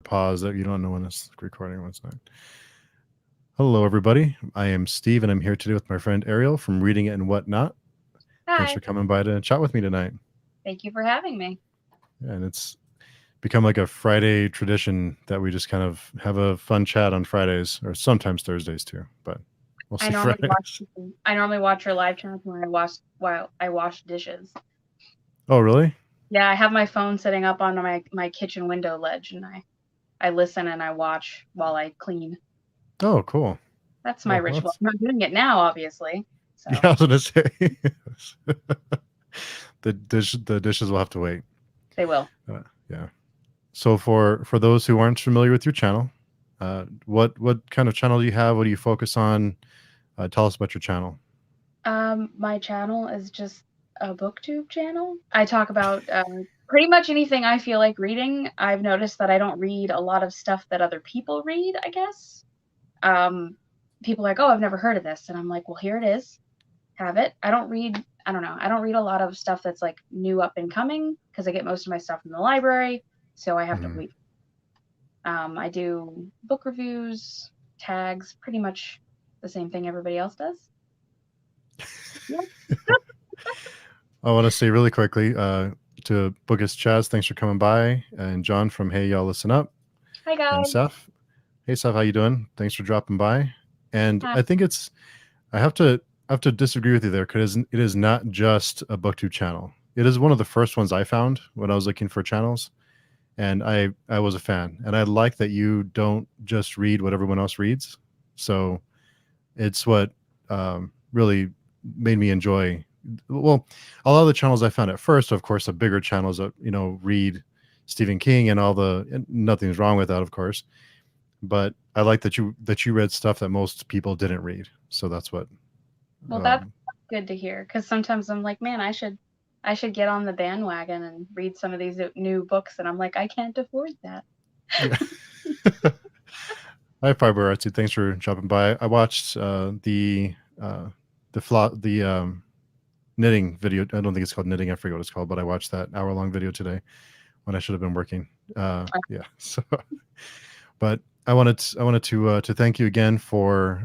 pause that you don't know when it's recording, when it's not. Hello, everybody. I am Steve, and I'm here today with my friend Ariel from Reading It and Whatnot. Thanks for Hi. coming by to chat with me tonight. Thank you for having me. And it's become like a Friday tradition that we just kind of have a fun chat on Fridays, or sometimes Thursdays too, but I mostly normally watch Fridays. I normally watch your live channels while I wash dishes. Oh, really? Yeah, I have my phone sitting up on my kitchen window ledge, and I listen and I watch while I clean. Oh, cool. That's my Oh, well, ritual. I'm not doing it now, obviously. yeah, So I was gonna say the dishes will have to wait. they will. Yeah. So for those who aren't familiar with your channel, what kind of channel do you have? What do you focus on? Tell us about your channel. My channel is just a booktube channel. I talk about pretty much anything I feel like reading. I've noticed that I don't read a lot of stuff that other people read, I guess. Um, People are like, "Oh, I've never heard of this," and I'm like, "Well, here it is. Have it." I don't know. I don't read a lot of stuff that's like new up and coming because I get most of my stuff from the library, so I have to Mhm. wait. I do book reviews, tags, pretty much the same thing everybody else does. Yeah. I want to say really quickly to Bookus Chaz, thanks for coming by, and John from Hey Y'all Listen Up, Hi and guys. Seth. Hey Seth, how you doing? Thanks for dropping by. And Hi. I think I have to disagree with you there because it is not just a booktube channel. It is one of the first ones I found when I was looking for channels, and I was a fan, and I like that you don't just read what everyone else reads. So it's what really made me enjoy. Well, a lot of the channels I found at first, of course, the bigger channels that read Stephen King and all the. And nothing's wrong with that, of course, but I like that you read stuff that most people didn't read. So that's what. Well, that's Um, good to hear because sometimes I'm like, man, I should get on the bandwagon and read some of these new books, and I'm like, I can't afford that. yeah. Hi, Fiber Artsy. Thanks for dropping by. I watched the knitting video. I don't think it's called knitting. I forget what it's called, but I watched that hour-long video today when I should have been working. Yeah. So, but I wanted to thank you again for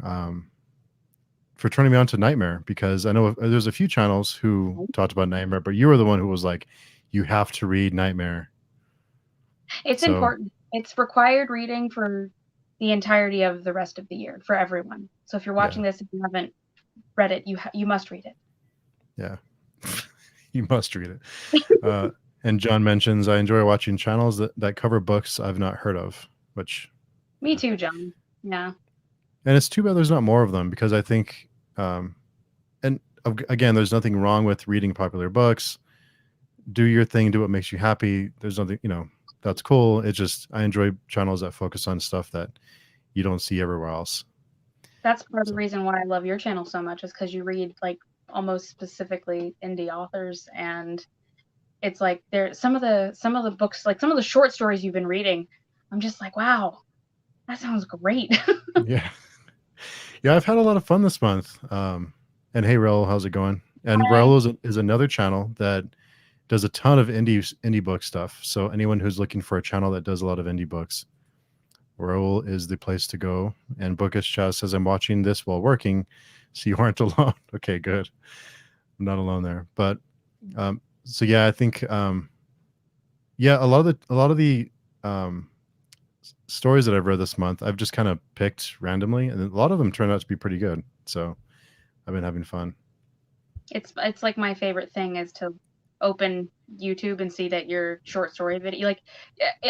turning me on to Nightmare, because I know there's a few channels who talked about Nightmare, but you were the one who was like, you have to read Nightmare. It's So important. It's required reading for the entirety of the rest of the year for everyone. So if you're yeah, watching this and you haven't read it, you must read it. yeah, you must read it. Uh, and John mentions I enjoy watching channels that cover books I've not heard of, which Me too, John. Yeah. and it's too bad there's not more of them, because I think um, and again, there's nothing wrong with reading popular books. Do your thing, do what makes you happy. There's nothing, that's cool. It's just I enjoy channels that focus on stuff that you don't see everywhere else. That's part of the So reason why I love your channel so much is because you read like almost specifically indie authors, and it's like there some of the books, like some of the short stories you've been reading, I'm just like, wow, that sounds great. yeah, yeah, I've had a lot of fun this month. And hey, Raul, how's it going? And Raul is another channel that does a ton of indie book stuff. So anyone who's looking for a channel that does a lot of indie books, Raul is the place to go. And Bookish Chaz says, I'm watching this while working, so you aren't alone. Okay, good. I'm not alone there. But so yeah, I think yeah, a lot of the um, stories that I've read this month, I've just kind of picked randomly, and a lot of them turned out to be pretty good. So I've been having fun. It's like my favorite thing is to open YouTube and see that your short story video, like,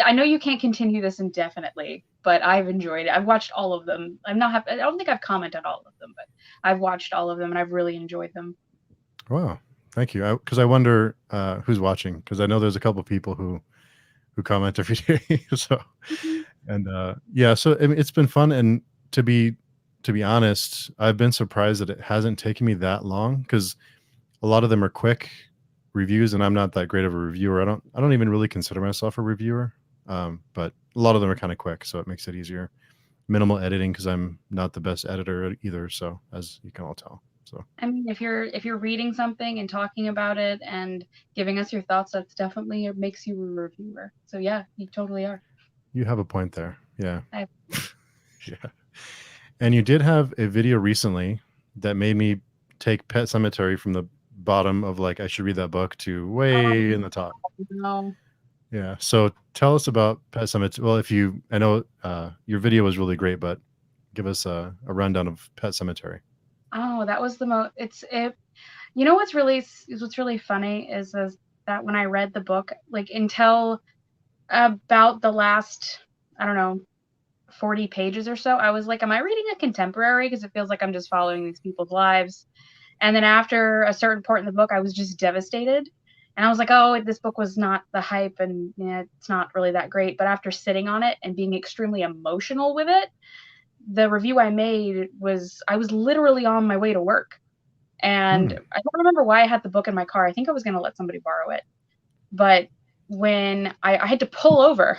I know you can't continue this indefinitely, but I've enjoyed it. I've watched all of them. I don't think I've commented all of them, but I've watched all of them and I've really enjoyed them. Wow, thank you. Because I wonder who's watching, because I know there's a couple people who comment every day. So Mhm. and yeah, so I mean, it's been fun. And to be honest, I've been surprised that it hasn't taken me that long, because a lot of them are quick reviews, and I'm not that great of a reviewer. I don't even really consider myself a reviewer. But a lot of them are kind of quick, so it makes it easier. Minimal editing, because I'm not the best editor either. So as you can all tell. So I mean, if you're reading something and talking about it and giving us your thoughts, that's definitely makes you a reviewer. So yeah, you totally are. You have a point there. Yeah. I Yeah. And you did have a video recently that made me take Pet Cemetery from the bottom of like I should read that book to way in the top. don't know. Yeah. So tell us about Pet Cemetery. Well, if you, I know your video was really great, but give us a rundown of Pet Cemetery. Oh, that was the most. You know what's really funny is that when I read the book, like until about the last, I don't know, 40 pages or so, I was like, am I reading a contemporary? Because it feels like I'm just following these people's lives. And then after a certain part in the book, I was just devastated. And I was like, oh, this book was not the hype and yeah, it's not really that great. But after sitting on it and being extremely emotional with it, the review I made was I was literally on my way to work. And Hmm. I don't remember why I had the book in my car. I think I was going to let somebody borrow it. But when I had to pull over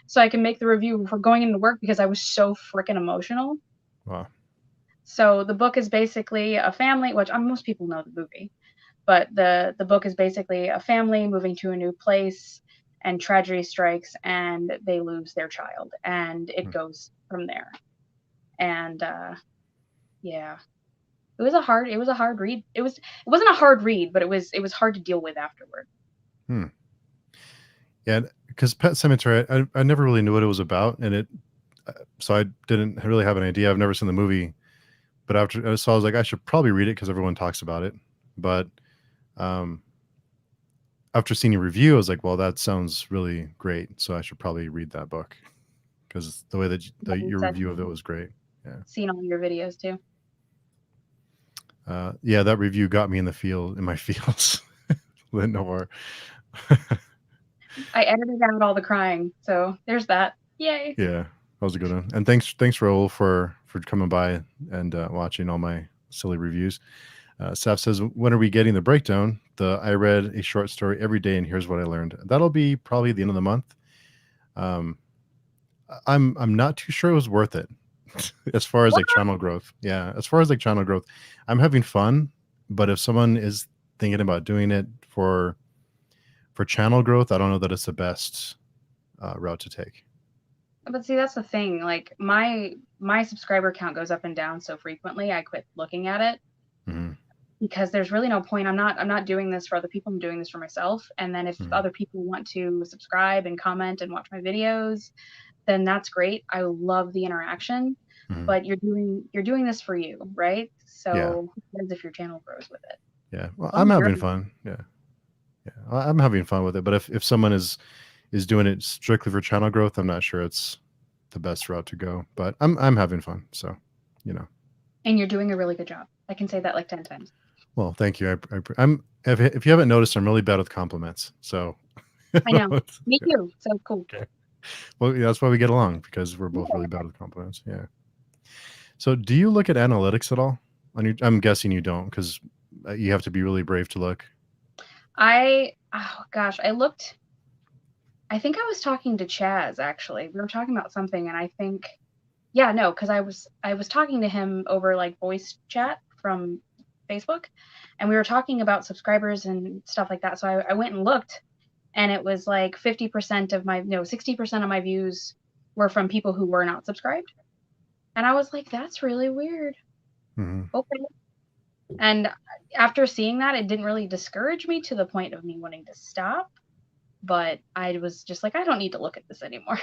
so I can make the review before going into work because I was so freaking emotional. Wow. So the book is basically a family, which most people know the movie, but the book is basically a family moving to a new place and tragedy strikes and they lose their child and it Hmm. goes from there. And yeah, it was a hard read. It wasn't a hard read, but it was hard to deal with afterward. Hmm. Yeah, because Pet Cemetery, I never really knew what it was about, and so I didn't really have an idea. I've never seen the movie, but so I was like, I should probably read it because everyone talks about it. But um, after seeing your review, I was like, well, that sounds really great, so I should probably read that book because the way that And your said, review of it was great. Yeah, seen all your videos too. yeah, that review got me in the field in my fields. Lenore. I edited out all the crying, so there's that. Yay! Yeah, that was a good one. And thanks Raul for coming by and watching all my silly reviews. Saf says, when are we getting the breakdown? I read a short story every day, and here's what I learned. That'll be probably the end of the month. Um, I'm not too sure it was worth it as far as What? like channel growth. Yeah, as far as like channel growth, I'm having fun. But if someone is thinking about doing it for channel growth, I don't know that it's the best route to take. But see, that's the thing. Like my subscriber count goes up and down so frequently. I quit looking at it Hmm. because there's really no point. I'm not doing this for other people. I'm doing this for myself. And then if Hmm. other people want to subscribe and comment and watch my videos, then that's great. I love the interaction. Hmm. But you're doing this for you, right? Yeah, So who cares if your channel grows with it? yeah. Well, As long I'm as you're having fun. Yeah, yeah. I'm having fun with it. But if someone is doing it strictly for channel growth, I'm not sure it's the best route to go. But I'm having fun. So, you know. and you're doing a really good job. I can say that like 10 times. Well, thank you. I'm if you haven't noticed, I'm really bad with compliments. So, I know. yeah. Me too. So cool. Okay. Well, yeah, that's why we get along because we're both really bad with compliments. Yeah. So, do you look at analytics at all? I'm guessing you don't because you have to be really brave to look. Oh gosh, I think I was talking to Chaz actually. We were talking about something and I think, yeah, no, because I was talking to him over like voice chat from Facebook and we were talking about subscribers and stuff like that. So I went and looked and it was like 50% of my, no, 60% of my views were from people who were not subscribed. And I was like, that's really weird. Hmm. Okay. And after seeing that, it didn't really discourage me to the point of me wanting to stop. But I was just like, I don't need to look at this anymore.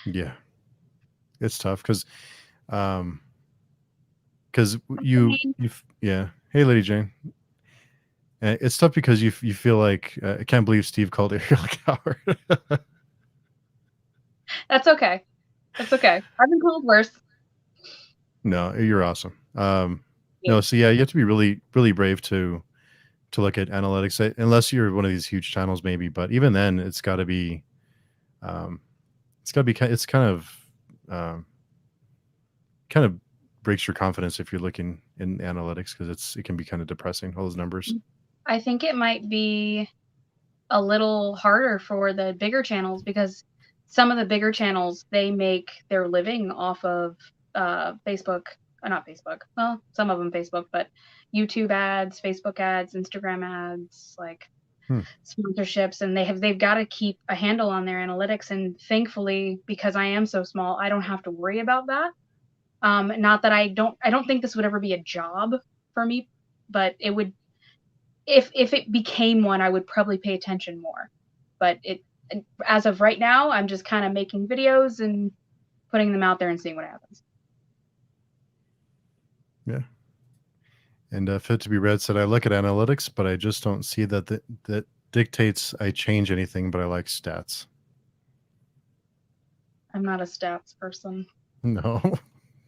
Yeah, it's tough um, because yeah. Hey, Lady Jane. It's tough because you feel like I can't believe Steve called Ariel a coward. That's okay. That's okay. I've been called worse. No, you're awesome. Yeah. No, so yeah, you have to be really, really brave to look at analytics, unless you're one of these huge channels, maybe. But even then, um, it's um, kind of breaks your confidence if you're looking in analytics because it can be kind of depressing, all those numbers. I think it might be a little harder for the bigger channels because some of the bigger channels they make their living off of Facebook, not Facebook. Well, some of them Facebook, but YouTube ads, Facebook ads, Instagram ads, like Hmm. sponsorships, and they've got to keep a handle on their analytics. And thankfully, because I am so small, I don't have to worry about that. Not that I don't think this would ever be a job for me, but it would, if it became one, I would probably pay attention more. But as of right now, I'm just kind of making videos and putting them out there and seeing what happens. Yeah. And Fit to be Read said, I look at analytics, but I just don't see that dictates I change anything, but I like stats. I'm not a stats person. No.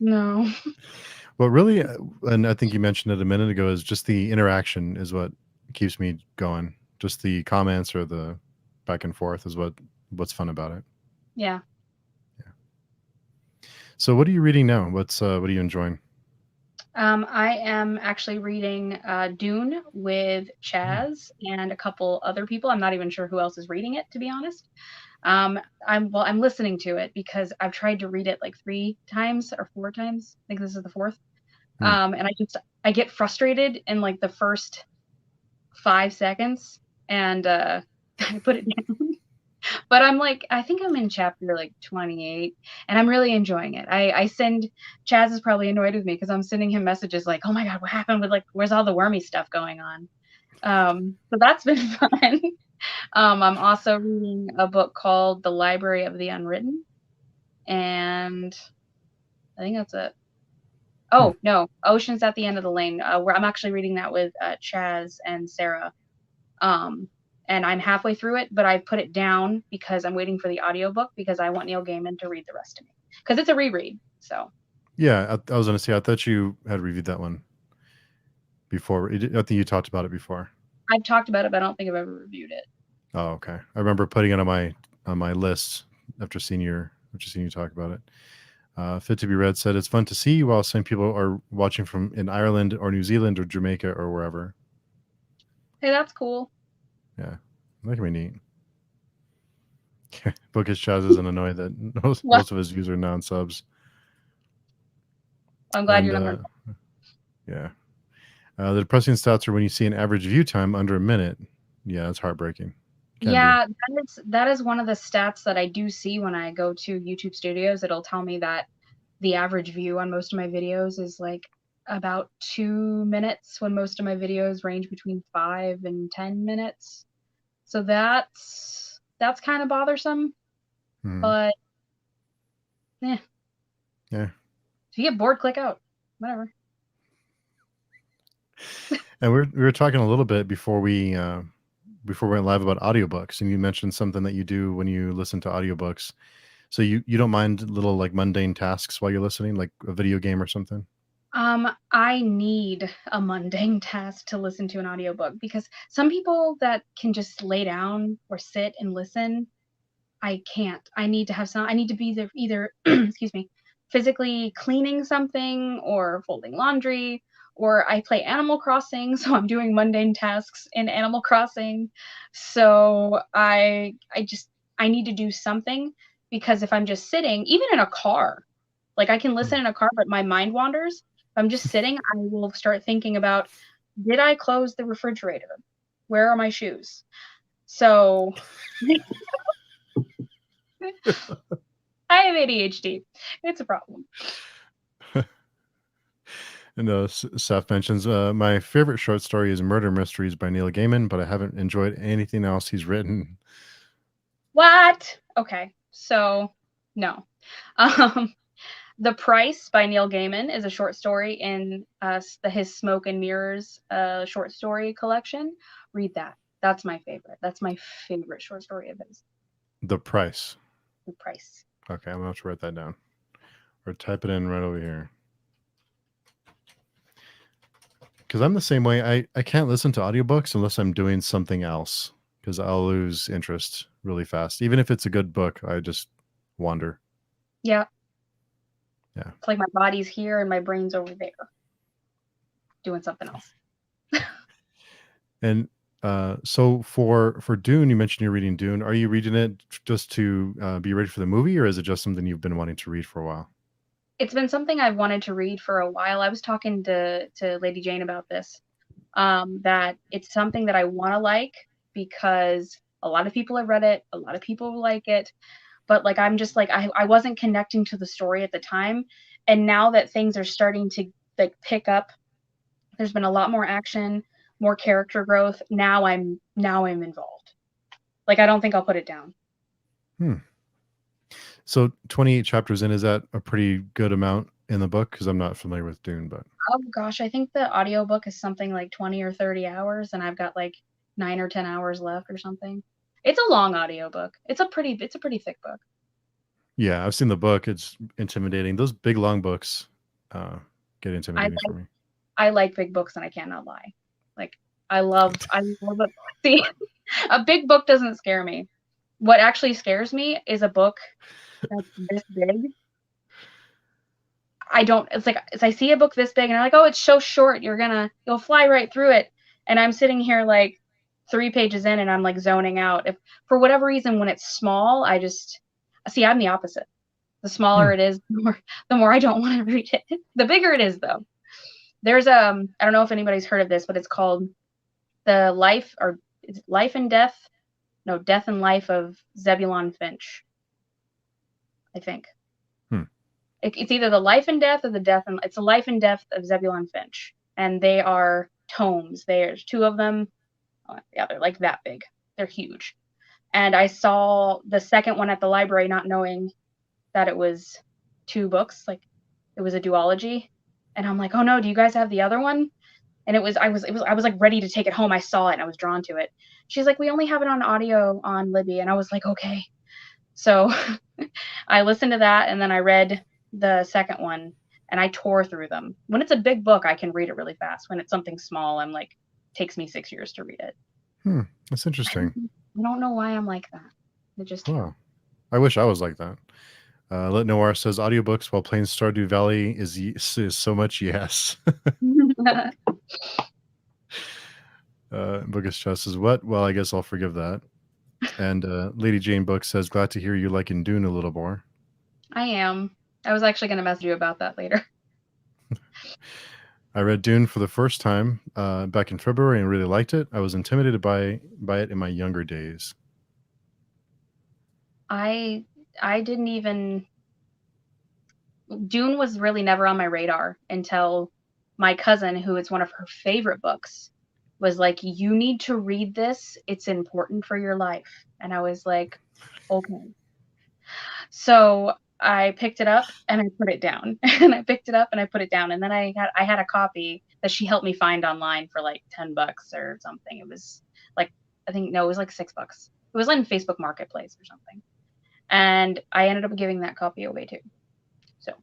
No. Well, really, and I think you mentioned it a minute ago, is just the interaction is what keeps me going. Just the comments or the back and forth is what's fun about it. Yeah. So, what are you reading now? What are you enjoying? I am actually reading Dune with Hmm. Chaz and a couple other people. I'm not even sure who else is reading it, to be honest. I'm listening to it because I've tried to read it like 3 times or 4 times. I think this is the fourth. Hmm. And I get frustrated in like the first 5 seconds, and I put it down. But I'm like, I think I'm in chapter like 28, and I'm really enjoying it. I send Chaz is probably annoyed with me because I'm sending him messages like, "Oh my god, what happened with like where's all the wormy stuff going on?" So that's been fun. I'm also reading a book called The Library of the Unwritten, and I think that's it. Hmm. Oh no, Ocean's at the End of the Lane. Where I'm actually reading that with Chaz and Sarah. Um, and I'm halfway through it, but I put it down because I'm waiting for the audiobook because I want Neil Gaiman to read the rest to me because it's a reread. So Yeah, I was going to say, I thought you had reviewed that one before. I think you talked about it before. I've talked about it, but I don't think I've ever reviewed it. Oh, okay. I remember putting it on my list after seeing you talk about it. Fit to be Read said it's fun to see while some people are watching from in Ireland or New Zealand or Jamaica or wherever. Hey, that's cool. Yeah, that can be neat. Bookish Chaz isn't annoyed that Well, most of his views are non-subs. I'm glad And you're number. yeah, the depressing stats are when you see an average view time under a minute. Yeah, it's heartbreaking. Can be. Yeah, that is one of the stats that I do see when I go to YouTube Studios. It'll tell me that the average view on most of my videos is like about 2 minutes when most of my videos range between 5 and 10 minutes. So that's kind of bothersome, Mhm. but eh, Yeah. if you get bored, click out. Whatever. And we were talking a little bit before we went live about audiobooks, and you mentioned something that you do when you listen to audiobooks. So you don't mind little like mundane tasks while you're listening, like a video game or something? I need a mundane task to listen to an audiobook because some people that can just lay down or sit and listen, I can't. I need to be there either, excuse me, physically cleaning something or folding laundry, or I play Animal Crossing, so I'm doing mundane tasks in Animal Crossing. So I need to do something because if I'm just sitting, even in a car, like I can Hmm. listen in a car, but my mind wanders. If I'm just sitting, I will start thinking about, did I close the refrigerator? Where are my shoes? So I have ADHD. It's a problem. And Seth mentions my favorite short story is Murder Mysteries by Neil Gaiman, but I haven't enjoyed anything else he's written. What? Okay, so no. Um, The Price by Neil Gaiman is a short story in his Smoke and Mirrors short story collection. Read that. That's my favorite. That's my favorite short story of his. The Price. The Price. Okay, I'm gonna have to write that down or type it in right over here. Because I'm the same way. I can't listen to audiobooks unless I'm doing something else because I'll lose interest really fast. Even if it's a good book, I just wander. Yeah, Yeah. it's like my body's here and my brain's over there doing something else. And so for Dune, you mentioned you're reading Dune. Are you reading it just to be ready for the movie, or is it just something you've been wanting to read for a while? It's been something I've wanted to read for a while. I was talking to Lady Jane about this. That it's something that I want to like, because a lot of people have read it, a lot of people like it, but like I'm just like I wasn't connecting to the story at the time, and now that things are starting to like pick up, there's been a lot more action, more character growth. Now I'm involved. Like I don't think I'll put it down. So 28 chapters in, is that a pretty good amount in the book? Because I'm not familiar with Dune, but Oh gosh, I think the audiobook is something like 20 or 30 hours, and I've got like 9 or 10 hours left or something. It's a long audiobook. It's a pretty thick book. yeah, I've seen the book. It's intimidating. Those big long books get I intimidating for like me. I like big books, and I cannot lie. Like I love it. See, a big book doesn't scare me. What actually scares me is a book that's this big. It's like I see a book this big and I'm like, oh, it's so short, you'll fly right through it. And I'm sitting here like 3 pages in and I'm like zoning out. If for whatever reason when it's small, I'm the opposite. The smaller it is, the more I don't want to read it. The bigger it is though. There's I don't know if anybody's heard of this, but it's called The Life or Life and Death. No, Death and Life of Zebulon Finch, I think. It's either the life and death or it's the life and death of Zebulon Finch, and they are tomes. There's 2 of them. Yeah, they're like that big. They're huge. And I saw the second one at the library, not knowing that it was 2 books. Like it was a duology, and I'm like, oh no, do you guys have the other one? And I was like ready to take it home. I saw it and I was drawn to it. She's like, we only have it on audio on Libby, and I was like, okay. So I listened to that, and then I read the second one, and I tore through them. When it's a big book, I can read it really fast. When it's something small, I'm like, takes me 6 years to read it. That's interesting. I don't know why I'm like that. It just Wow. I wish I was like that. Let Noir says audiobooks while playing Stardew Valley is so much yes. Bookish Chess says what? Well, I guess I'll forgive that. And Lady Jane Book says, glad to hear you liking Dune a little more. I am. I was actually going to message you about that later. I read Dune for the first time back in February and really liked it. I was intimidated by it in my younger days. I didn't even. Dune was really never on my radar until my cousin, who it's one of her favorite books, was like, you need to read this. It's important for your life. And I was like, okay. So I picked it up and I put it down. And I picked it up and I put it down. And then I had a copy that she helped me find online for like $10 or something. It was like, it was like $6. It was on Facebook Marketplace or something. And I ended up giving that copy away too. So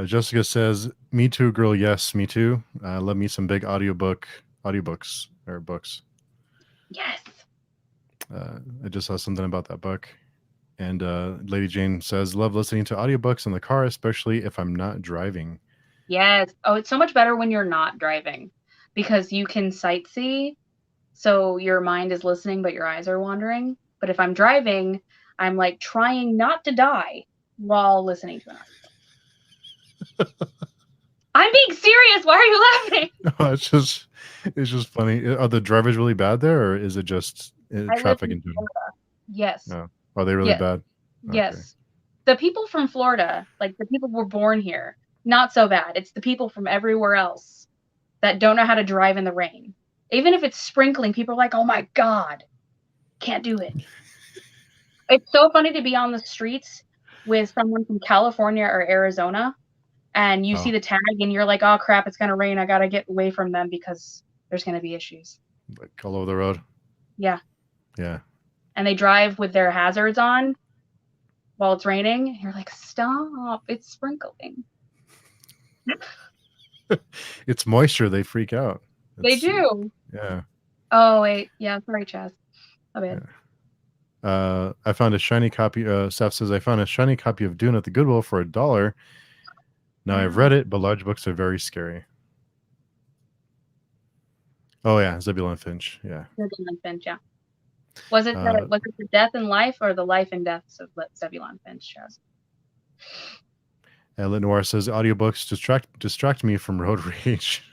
Jessica says, me too, girl. Yes, me too. Love me some big audiobooks or books. Yes. I just saw something about that book. And Lady Jane says, love listening to audiobooks in the car, especially if I'm not driving. Yes. Oh, it's so much better when you're not driving because you can sightsee. So your mind is listening, but your eyes are wandering. But if I'm driving, I'm like trying not to die while listening to an audiobook. I'm being serious. Why are you laughing? No, it's just funny. Are the drivers really bad there, or is it just traffic in general? Yes. No. Are they really yes. bad? Yes. Okay. The people from Florida, like the people who were born here, not so bad. It's the people from everywhere else that don't know how to drive in the rain. Even if it's sprinkling, people are like, oh my God, can't do it. It's so funny to be on the streets with someone from California or Arizona and you see the tag and you're like, oh crap, it's going to rain. I got to get away from them because there's going to be issues. Like all over the road? Yeah. Yeah. And they drive with their hazards on while it's raining. You're like, stop, it's sprinkling. It's moisture. They freak out. They do. Yeah. Oh, wait. Yeah. Sorry, Chaz. My bad. I found a shiny copy. Seth says, I found a shiny copy of Dune at the Goodwill for $1. Now I've read it, but large books are very scary. Oh yeah, Zebulon Finch. Yeah. Zebulon Finch, yeah. Was it the death and life or the life and deaths of Zebulon Finch, Chaz? Lenoir says audiobooks distract me from road rage.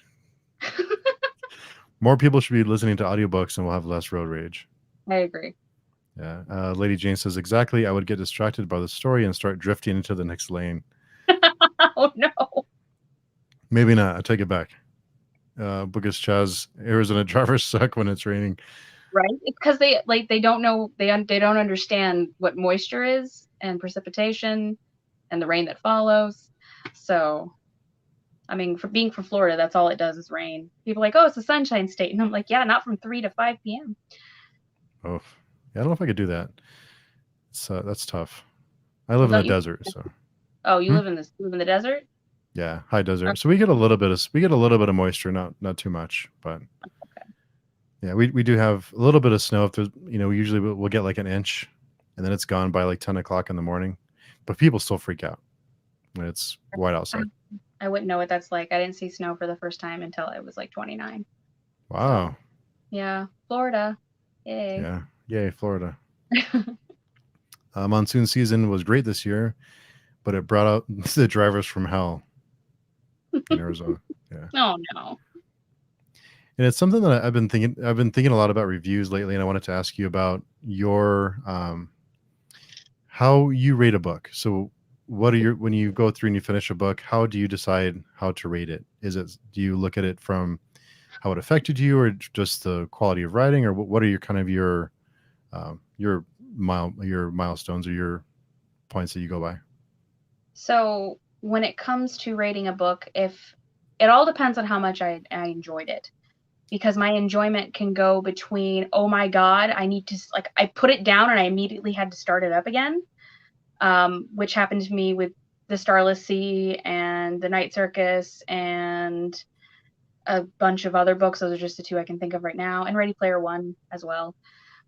More people should be listening to audiobooks and we'll have less road rage. I agree. Yeah. Lady Jane says, exactly. I would get distracted by the story and start drifting into the next lane. Oh no. Maybe not. I take it back. Bookish Chaz, Arizona drivers suck when it's raining. Right? It's because they don't know they don't understand what moisture is and precipitation and the rain that follows. So, I mean, for being from Florida, that's all it does is rain. People are like, oh, it's a sunshine state, and I'm like, yeah, not from 3 to 5 p.m. Oh, yeah, I don't know if I could do that. That's tough. I live in the desert, so. Oh, you live in the desert? Yeah, high desert. So we get a little bit of moisture, not too much, but Okay. yeah, we do have a little bit of snow. If there's, usually we'll get like an inch, and then it's gone by like 10 o'clock in the morning. But people still freak out when it's white outside. I wouldn't know what that's like. I didn't see snow for the first time until it was like 29. Wow. So, yeah, Florida. Yay. Yeah. Yay, Florida. Monsoon season was great this year, but it brought out the drivers from hell in Arizona. Yeah. Oh no. And it's something that I've been thinking a lot about reviews lately, and I wanted to ask you about your how you rate a book. So when you go through and you finish a book, how do you decide how to rate it? Do you look at it from how it affected you, or just the quality of writing, or what are your kind of your milestones or your points that you go by? So when it comes to rating a book, if it all depends on how much I enjoyed it, because my enjoyment can go between, oh my God, I need to, like, I put it down and I immediately had to start it up again, which happened to me with The Starless Sea and The Night Circus and a bunch of other books. Those are just the two I can think of right now, and Ready Player One as well.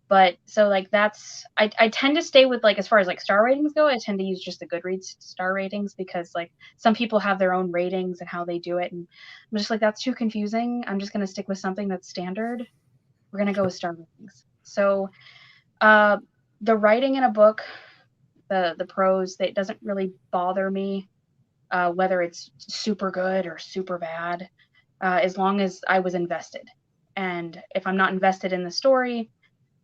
But so like I tend to stay with, like, as far as like star ratings go, I tend to use just the Goodreads star ratings, because like some people have their own ratings and how they do it, and I'm just like, that's too confusing. I'm just gonna stick with something that's standard. We're gonna go with star ratings. So the writing in a book, the prose, that doesn't really bother me, whether it's super good or super bad, as long as I was invested. And if I'm not invested in the story,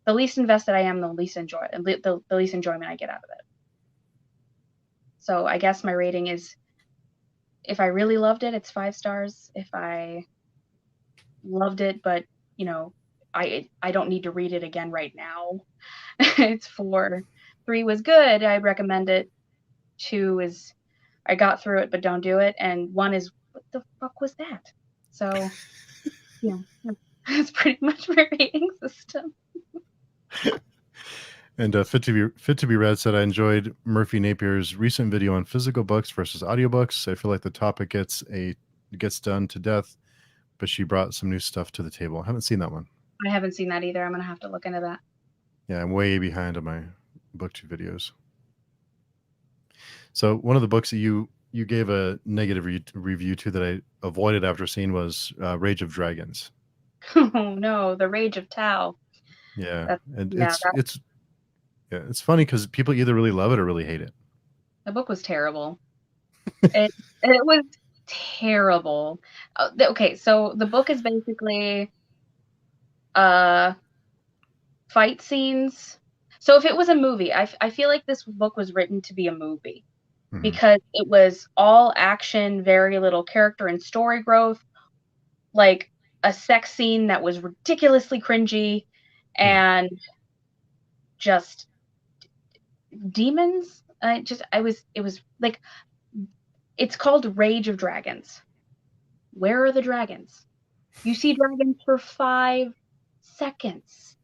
the least invested I am, the least enjoyment I get out of it. So I guess my rating is, if I really loved it, it's 5 stars. If I loved it, but I don't need to read it again right now, it's 4. 3 was good, I'd recommend it. 2 is, I got through it but don't do it, and 1 is, what the fuck was that? So yeah, that's pretty much my rating system. And Fit to be Read said, I enjoyed Murphy Napier's recent video on physical books versus audiobooks. I feel like the topic gets done to death, but she brought some new stuff to the table. I haven't seen that one. I haven't seen that either. I'm gonna have to look into that. Yeah, I'm way behind on my BookTube videos. So one of the books that you gave a negative review to that I avoided after seeing was Rage of Dragons. Oh no, The Rage of Tao. Yeah, and it's funny because people either really love it or really hate it. The book was terrible. it was terrible. Okay, so the book is basically fight scenes. So if it was a movie, I feel like this book was written to be a movie, because it was all action, very little character and story growth, like a sex scene that was ridiculously cringy, and just demons. It was like, it's called Rage of Dragons. Where are the dragons? You see dragons for 5 seconds.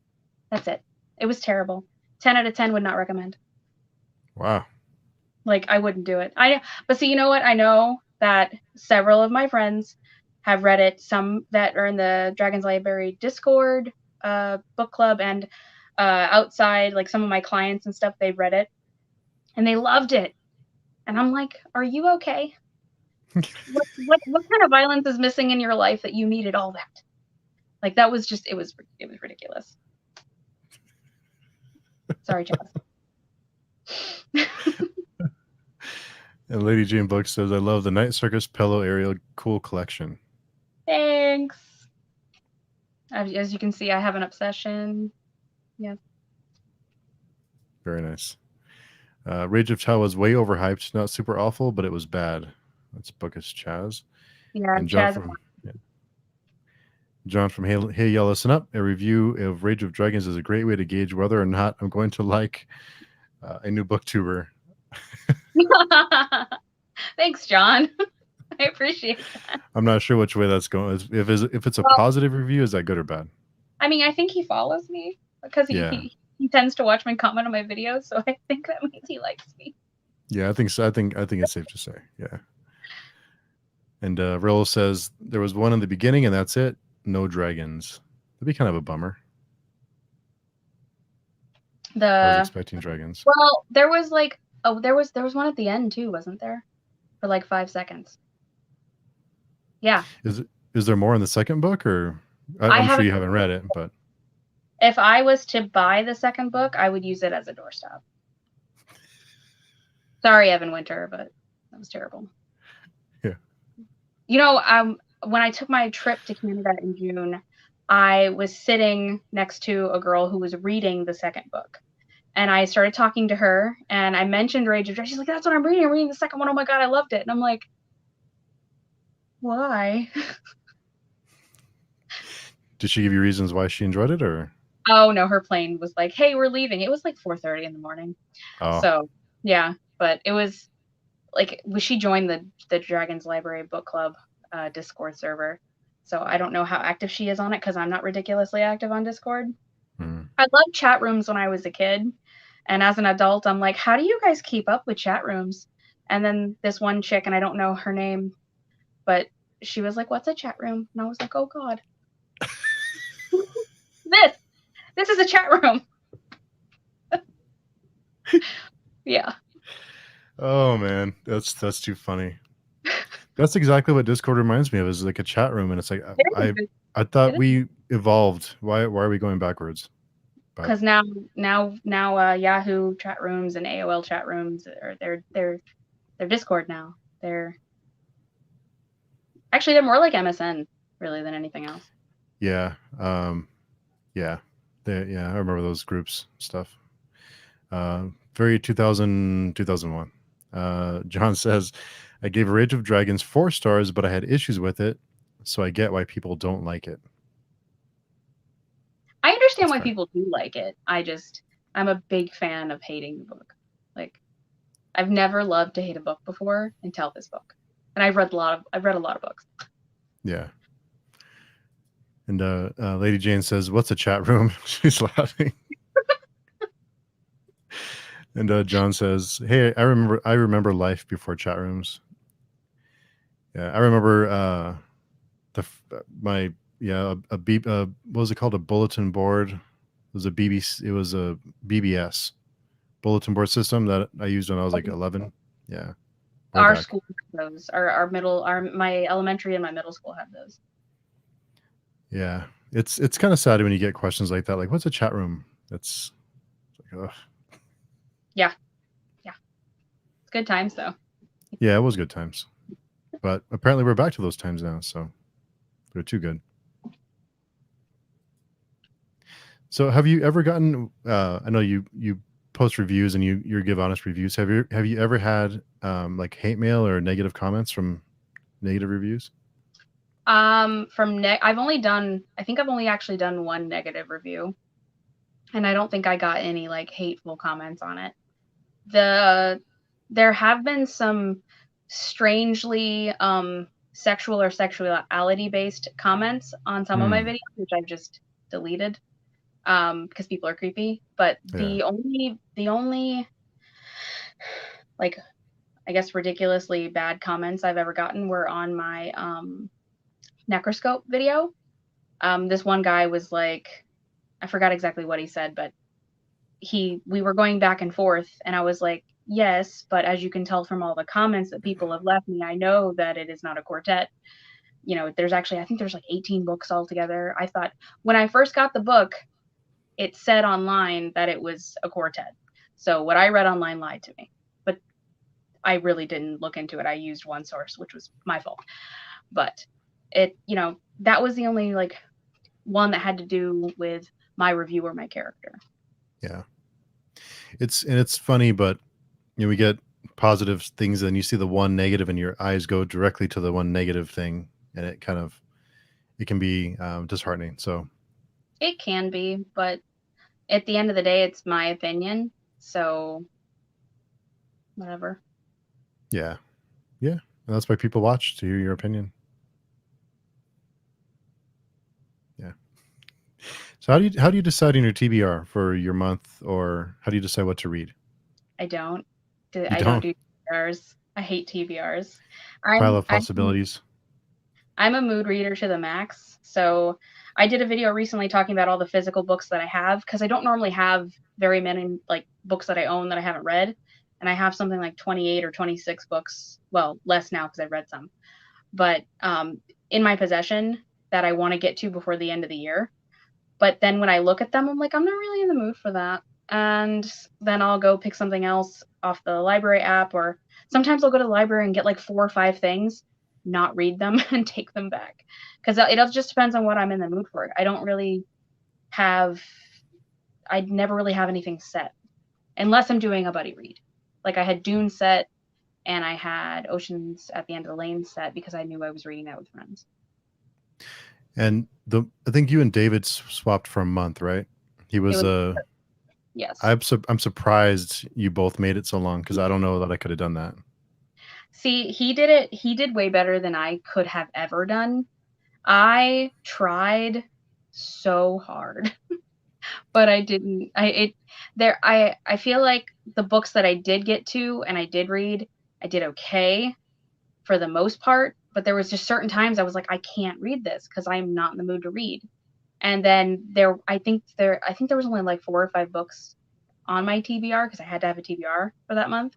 That's it. It was terrible. 10 out of 10 would not recommend. Wow. Like, I wouldn't do it. But see, you know what? I know that several of my friends have read it. Some that are in the Dragons Library Discord book club, and outside, like some of my clients and stuff, they've read it and they loved it. And I'm like, are you okay? what kind of violence is missing in your life that you needed all that? Like, that was just, it was ridiculous. Sorry, Chaz. And Lady Jane Book says, I love the Night Circus Pillow Ariel Cool Collection. Thanks. As you can see, I have an obsession. Yeah. Very nice. Rage of Tao was way overhyped, not super awful, but it was bad. That's Bookish Chaz. Yeah, And Chaz. John from Hey Y'all Listen Up. A review of Rage of Dragons is a great way to gauge whether or not I'm going to like a new booktuber. Thanks, John. I appreciate that. I'm not sure which way that's going. If it's a Well, positive review, is that good or bad? I mean, I think he follows me because Yeah. he tends to watch my comment on my videos, so I think that means he likes me. Yeah, I think so. I think it's safe to say. Yeah. And Rillo says there was one in the beginning, and that's it. No dragons. That'd be kind of a bummer. I was expecting dragons. Well, there was there was one at the end too, wasn't there? For like 5 seconds. Yeah. Is there more in the second book, or I'm sure you haven't read it, but if I was to buy the second book, I would use it as a doorstop. Sorry, Evan Winter, but that was terrible. Yeah. You know, when I took my trip to Canada in June, I was sitting next to a girl who was reading the second book. And I started talking to her, and I mentioned Rage of Dragons. She's like, "That's what I'm reading. I'm reading the second one. Oh my god, I loved it." And I'm like, "Why?" Did she give you reasons why she enjoyed it, or? Oh no, her plane was like, "Hey, we're leaving." It was like 4:30 in the morning. Oh. So yeah, but it was like she joined the Dragons Library Book Club Discord server. So I don't know how active she is on it because I'm not ridiculously active on Discord. I loved chat rooms when I was a kid. And as an adult, I'm like, how do you guys keep up with chat rooms? And then this one chick, and I don't know her name, but she was like, "What's a chat room?" And I was like, "Oh God, this is a chat room." Yeah. Oh man, that's too funny. That's exactly what Discord reminds me of. Is like a chat room, and it's like I thought we evolved. Why are we going backwards? Because now Yahoo chat rooms and AOL chat rooms are they're Discord now. They're more like MSN really than anything else. Yeah. Yeah. I remember those groups stuff. Very 2001. John says, I gave Rage of Dragons 4 stars, but I had issues with it, so I get why people don't like it. I understand why people do like it. I'm a big fan of hating the book. Like, I've never loved to hate a book before until this book, and I've read a lot of books. Yeah. And Lady Jane says, "What's a chat room?" She's laughing. And John says, "Hey, I remember life before chat rooms." Yeah, I remember what was it called? A bulletin board. It was a BBS bulletin board system that I used when I was like 11. Yeah. Our school had those. My elementary and my middle school had those. Yeah. It's kind of sad when you get questions like that. Like, what's a chat room? It's like, ugh. Yeah. It's good times though. Yeah, it was good times. But apparently we're back to those times now, so they're too good. So have you ever gotten I know you post reviews and you give honest reviews. Have you ever had like hate mail or negative comments from negative reviews? I think I've only actually done one negative review. And I don't think I got any like hateful comments on it. There have been some strangely sexual or sexuality based comments on some of my videos, which I've just deleted because people are creepy. But the only like I guess ridiculously bad comments I've ever gotten were on my Necroscope video. This one guy was like, I forgot exactly what he said, but we were going back and forth, and I was like, yes, but as you can tell from all the comments that people have left me, I know that it is not a quartet. You know, I think there's like 18 books altogether. I thought when I first got the book, it said online that it was a quartet. So what I read online lied to me, but I really didn't look into it. I used one source, which was my fault. But that was the only like one that had to do with my review or my character. Yeah. It's funny, but we get positive things, and you see the one negative, and your eyes go directly to the one negative thing, and it can be disheartening. So It can be, but at the end of the day, it's my opinion. So whatever. yeah, yeah, and that's why people watch, to hear your opinion. Yeah. So how do you decide on your TBR for your month, or how do you decide what to read? I don't. You I don't don't. do TBRs. I hate TBRs. Pile I'm of possibilities. I'm a mood reader to the max. So I did a video recently talking about all the physical books that I have because I don't normally have very many like books that I own that I haven't read. And I have something like 28 or 26 books. Well, less now because I've read some. But in my possession that I want to get to before the end of the year. But then when I look at them, I'm like, I'm not really in the mood for that. And then I'll go pick something else off the library app, or sometimes I'll go to the library and get like 4 or 5 things, not read them, and take them back. Because it just depends on what I'm in the mood for. Have, I never really have anything set unless I'm doing a buddy read. Like I had Dune set and I had Oceans at the End of the Lane set because I knew I was reading that with friends. And I think you and David swapped for a month, right? He It was was, yes. I'm surprised you both made it so long, because I don't know that I could have done that. See, he did way better than I could have ever done. I tried so hard, but I didn't. I feel like the books that I did get to and I did read, I did okay for the most part, but there was just certain times I was like, I can't read this because I'm not in the mood to read. And then I think there was only like 4 or 5 books on my TBR because I had to have a TBR for that month,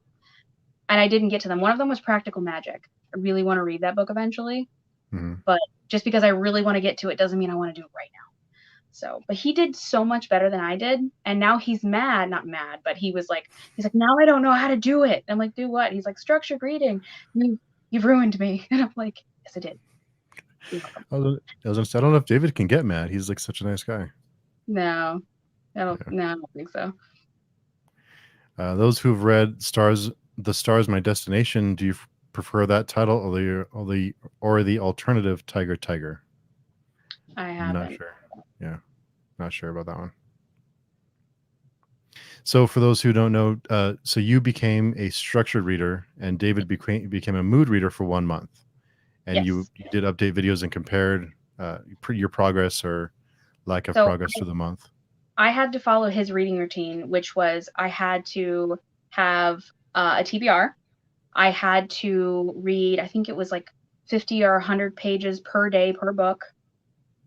and I didn't get to them. One of them was Practical Magic. I really want to read that book eventually, Mm-hmm. but just because I really want to get to it doesn't mean I want to do it right now. So, but he did so much better than I did, and now he's mad, not mad, but he's like, now I don't know how to do it. I'm like, do what? He's like, structured reading. You've ruined me, and I'm like, yes, I did. You're welcome. I don't know if David can get mad. He's like such a nice guy. No, Yeah. no, I don't think so. Those who've read The Stars My Destination, do you prefer that title, or the alternative Tiger Tiger? I I'm not haven't. sure. Yeah, not sure about that one. So for those who don't know, so you became a structured reader, and David became a mood reader for 1 month, and Yes. you did update videos and compared your progress or lack of So progress through the month. I had to follow his reading routine, which was I had to have a TBR. I had to read, I think it was like 50 or 100 pages per day per book.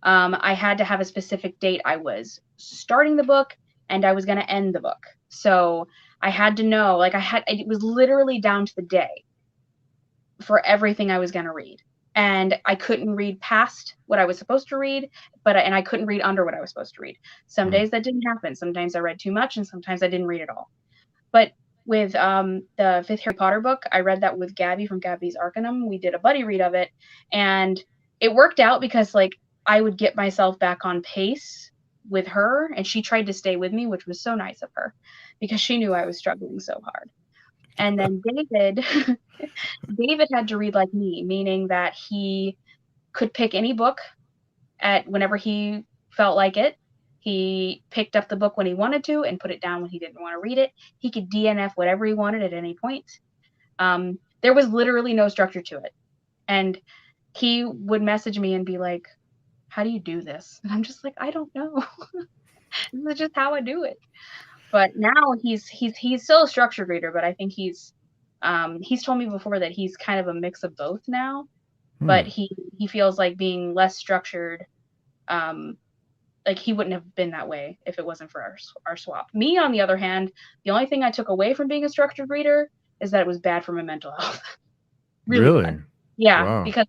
I had to have a specific date I was starting the book and I was going to end the book. So I had to know, like, it was literally down to the day for everything I was going to read. And I couldn't read past what I was supposed to read, and I couldn't read under what I was supposed to read. Some Mhm. days that didn't happen. Sometimes I read too much, and sometimes I didn't read at all. But with the fifth Harry Potter book, I read that with Gabby from Gabby's Arcanum. We did a buddy read of it, and it worked out because like I would get myself back on pace with her, and she tried to stay with me, which was so nice of her because she knew I was struggling so hard. And then David had to read like me, meaning that he could pick any book at whenever he felt like it. He picked up the book when he wanted to and put it down when he didn't want to read it. He could DNF whatever he wanted at any point. There was literally no structure to it. And he would message me and be like, how do you do this? And I'm just like, I don't know. This is just how I do it. But now he's still a structured reader, but I think he's told me before that he's kind of a mix of both now. But Hmm. he feels like being less structured, um, like he wouldn't have been that way if it wasn't for our swap. Me, on the other hand, the only thing I took away from being a structured reader is that it was bad for my mental health. Really bad. Really? Yeah, Wow. because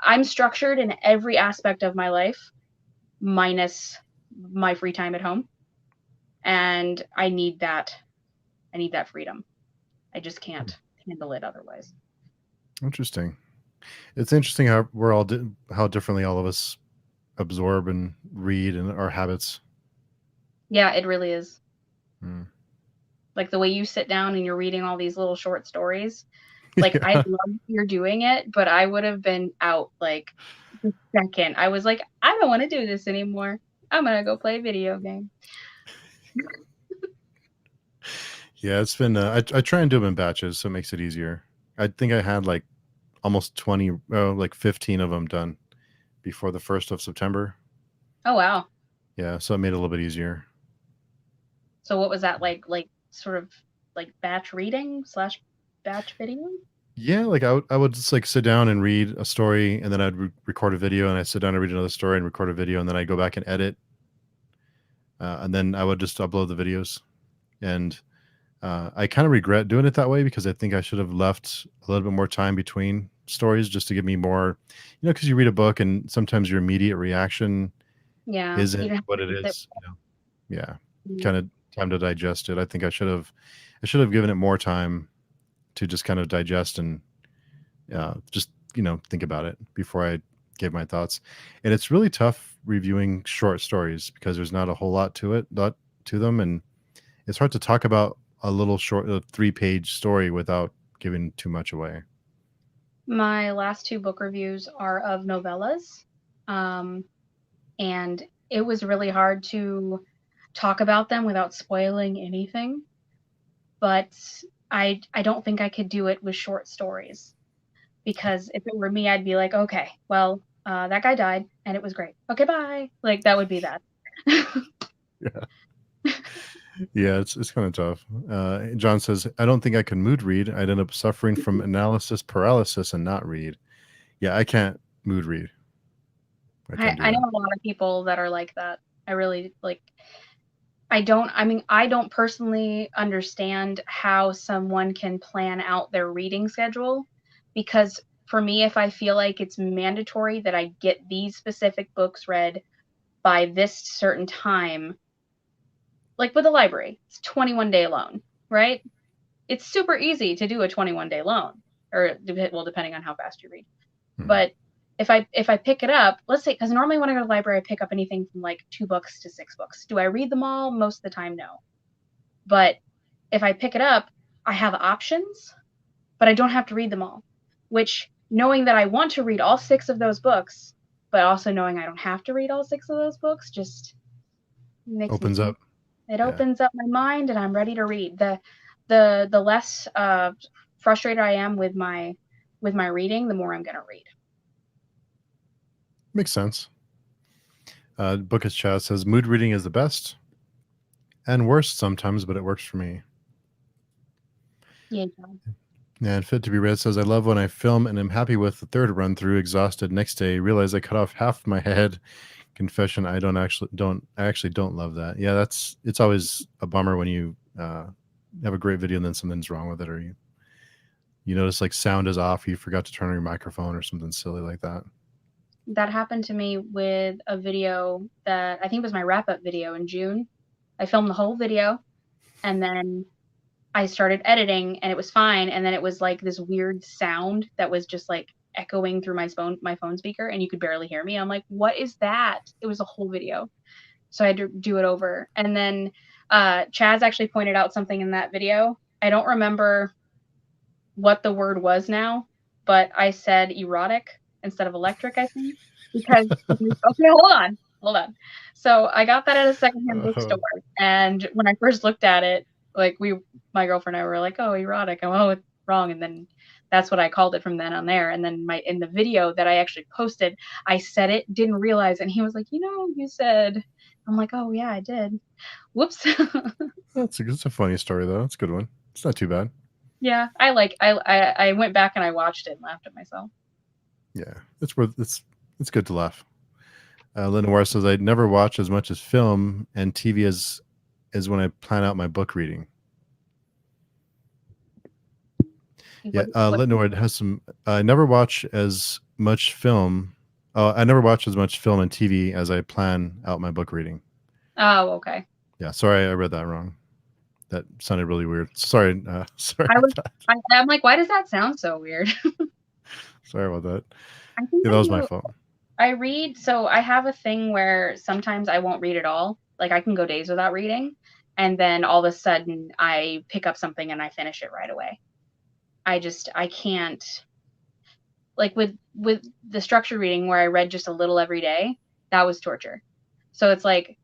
I'm structured in every aspect of my life, minus my free time at home, and I need that. I need that freedom. I just can't handle it otherwise. Interesting. It's interesting how how differently all of us absorb and read and our habits. Yeah, it really is. Mm. Like the way you sit down and you're reading all these little short stories. Like I Yeah. love that you're doing it, but I would have been out like the second I was like, I don't want to do this anymore. I'm gonna go play a video game. Yeah, it's been. I try and do them in batches, so it makes it easier. I think I had like almost 20, like 15 of them done before the 1st of September. Oh wow. Yeah, so it made it a little bit easier. So what was that like sort of like batch reading slash batch video? Yeah, like I would just like sit down and read a story, and then I'd record a video, and I sit down and read another story and record a video, and then I go back and edit, and then I would just upload the videos. And I kind of regret doing it that way because I think I should have left a little bit more time between stories just to give me more, because you read a book and sometimes your immediate reaction Yeah, you isn't don't have what it to sit is. Yeah, with kind of time to digest it. I think I should have given it more time to just kind of digest and just think about it before I gave my thoughts. And it's really tough reviewing short stories because there's not a whole lot to them, and it's hard to talk about a little short 3-page story without giving too much away. My last two book reviews are of novellas. Um, and it was really hard to talk about them without spoiling anything. But I don't think I could do it with short stories because if it were me, I'd be like, okay, well, that guy died and it was great. Okay, bye. Like that would be that. Yeah, yeah, it's kind of tough. John says, I don't think I can mood read. I'd end up suffering from analysis paralysis and not read. Yeah, I can't mood read. I can't do I know that. a lot of people that are like that. I really like I don't personally understand how someone can plan out their reading schedule because for me, if I feel like it's mandatory that I get these specific books read by this certain time, like with a library, it's 21-day loan, right? It's super easy to do a 21-day loan, or well, depending on how fast you read. Mhm. But if I pick it up, let's say, because normally when I go to the library, I pick up anything from like 2 books to 6 books. Do I read them all? Most of the time, no. But if I pick it up, I have options, but I don't have to read them all. Which, knowing that I want to read all 6 of those books, but also knowing I don't have to read all 6 of those books, just makes me Opens feel up. it Yeah, opens up my mind, and I'm ready to read. The less frustrated I am with my reading, the more I'm gonna read. makes sense. Book as Chat says, mood reading is the best and worst sometimes, but it works for me. Yeah, John. And Fit to be Read says, I love when I film and am happy with the third run through, exhausted next day, realize I cut off half my head. Confession, I actually don't love that. Yeah, it's always a bummer when you have a great video and then something's wrong with it, or you notice like sound is off, you forgot to turn on your microphone or something silly like that. That happened to me with a video that I think was my wrap up video in June. I filmed the whole video and then I started editing and it was fine. And then it was like this weird sound that was just like echoing through my phone speaker and you could barely hear me. I'm like, what is that? It was a whole video. So I had to do it over. And then Chaz actually pointed out something in that video. I don't remember what the word was now, but I said erotic instead of electric, I think. Because okay, hold on. So I got that at a secondhand bookstore, Oh, and when I first looked at it, like my girlfriend and I were like, "Oh, erotic." I'm, "Oh, it's wrong," and then that's what I called it from then on there. And then in the video that I actually posted, I said it, didn't realize, and he was like, you said. I'm like, "Oh yeah, I did. Whoops." it's a funny story though. It's a good one. It's not too bad. Yeah, I went back and I watched it and laughed at myself. Yeah, it's good to laugh. Lenoir says, I never watch as much as film and TV as when I plan out my book reading. Yeah, What Lenoir has some. I never watch as much film. I never watch as much film and TV as I plan out my book reading. Oh, okay. Yeah, sorry, I read that wrong. That sounded really weird. Sorry, sorry I about was that. I'm like, "Why does that sound so weird?" Sorry about that. I think Yeah, I that was my do fault. I read, so I have a thing where sometimes I won't read at all. Like I can go days without reading, and then all of a sudden I pick up something and I finish it right away. I can't, like with the structured reading where I read just a little every day, that was torture. So it's like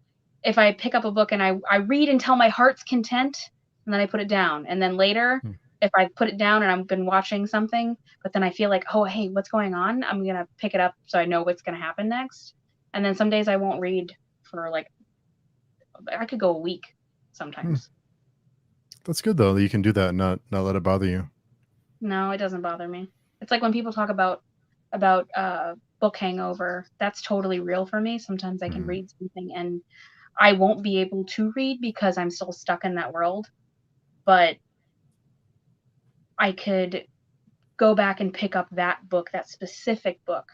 if I pick up a book and I read until my heart's content and then I put it down. And then later, Hmm. if I put it down and I've been watching something, but then I feel like, oh hey, what's going on? I'm gonna pick it up so I know what's gonna happen next. And then some days I won't read for like I could go a week Hmm. sometimes. That's good though that you can do that and not let it bother you. No, it doesn't bother me. It's like when people talk about book hangover. That's totally real for me. Sometimes I can Hmm. read something and I won't be able to read because I'm still stuck in that world, but I could go back and pick up that book, that specific book,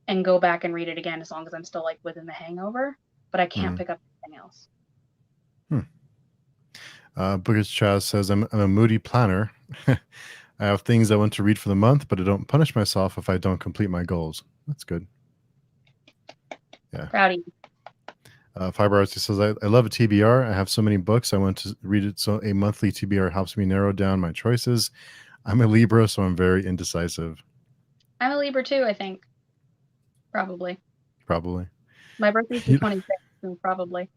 and go back and read it again as long as I'm still like within the hangover, but I can't Hmm. pick up anything else. Hmm. Bookish Chaz says, I'm a moody planner. I have things I want to read for the month, but I don't punish myself if I don't complete my goals. That's good. Yeah. Proud of you. Fiber Artsy says, I love a TBR. I have so many books. I want to read it. So a monthly TBR helps me narrow down my choices. I'm a Libra, so I'm very indecisive. I'm a Libra too, I think. Probably. Probably. My birthday's the I'm 26th, so probably.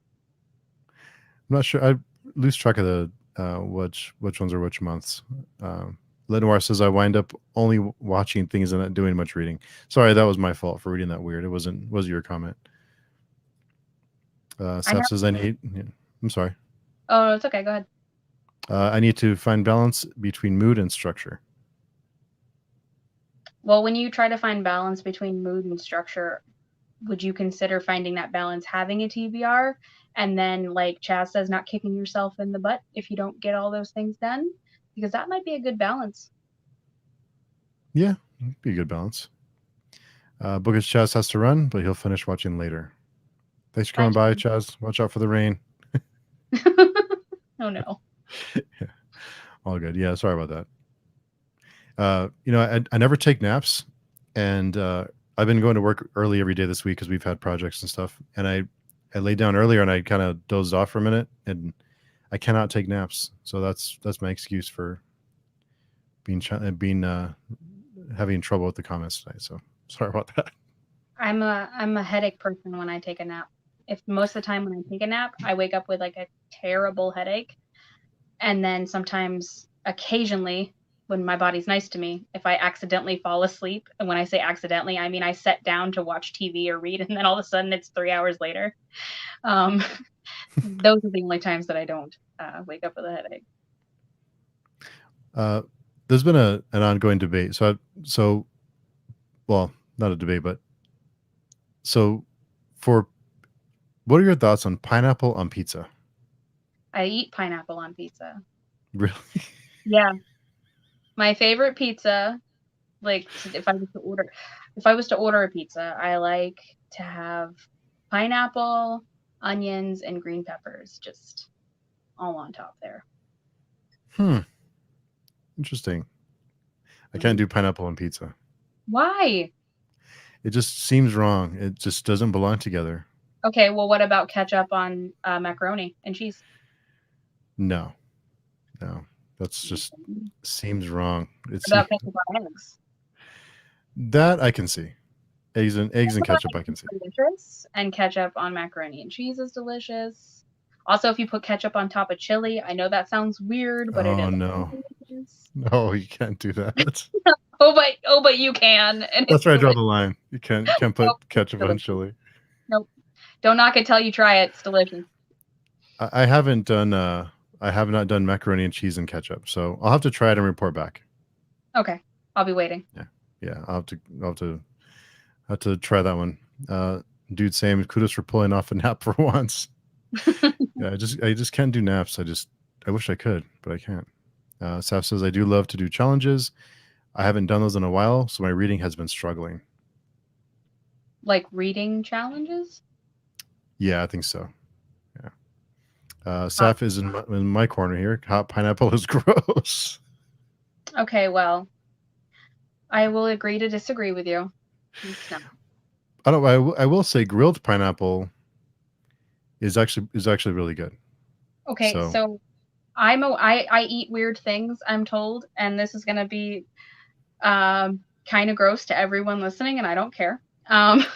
not sure. I lose track of the which ones are which months. Lenoir says I wind up only watching things and not doing much reading. Sorry, that was my fault for reading that weird. It was your comment. I know. Seth says I need. Yeah, I'm sorry. Oh, it's okay. Go ahead. I need to find balance between mood and structure. Well, when you try to find balance between mood and structure, would you consider finding that balance having a TBR? And then, like Chaz says, not kicking yourself in the butt if you don't get all those things done? Because that might be a good balance. Yeah, be a good balance. Bookish Chaz has to run, but he'll finish watching later. Thanks for Bye, coming by, Chaz. Chaz. Watch out for the rain. Oh, no. Yeah, all good. Yeah, sorry about that. I never take naps, and I've been going to work early every day this week because we've had projects and stuff. And I laid down earlier and I kind of dozed off for a minute, and I cannot take naps. So that's my excuse for being having trouble with the comments tonight. So sorry about that. I'm a headache person when I take a nap. If most of the time when I take a nap, I wake up with like a terrible headache. And then sometimes, occasionally, when my body's nice to me, if I accidentally fall asleep, and when I say accidentally, I mean I sat down to watch TV or read, and then all of a sudden it's 3 hours later. Um, those are the only times that I don't wake up with a headache. Uh, there's been an ongoing debate. Well, not a debate, but so for what are your thoughts on pineapple on pizza? I eat pineapple on pizza. Really? Yeah, my favorite pizza. Like if I was to order a pizza, I like to have pineapple, onions, and green peppers just all on top there. Hmm. Interesting. I can't Mhm. do pineapple on pizza. Why? It just seems wrong. It just doesn't belong together. Okay, well, what about ketchup on macaroni and cheese? No, no, that's just What seems wrong. It's about ketchup on eggs? that I can see. Eggs and Ketchup on ketchup I eggs can is see. delicious, and ketchup on macaroni and cheese is delicious. Also, if you put ketchup on top of chili, I know that sounds weird, but it Oh is no, delicious. no, you can't do that. Oh, but you can, and That's it's where I draw delicious. the line. You can't Nope, put it's ketchup on delicious. chili. Nope. Don't knock it till you try it. It's delicious. I haven't done. I have not done macaroni and cheese and ketchup, so I'll have to try it and report back. Okay, I'll be waiting. Yeah, yeah, I'll have to try that one. Dude, same. Kudos for pulling off a nap for once. Yeah, I just can't do naps. I wish I could, but I can't. Saf says I do love to do challenges. I haven't done those in a while, so my reading has been struggling. Like reading challenges? Yeah, I think so. Yeah. Hot. Saf is in my corner here. Hot pineapple is gross. Okay, well, I will agree to disagree with you. It's not. I don't. I will say grilled pineapple is actually really good. Okay, So so I eat weird things, I'm told, and this is gonna be kind of gross to everyone listening, and I don't care. I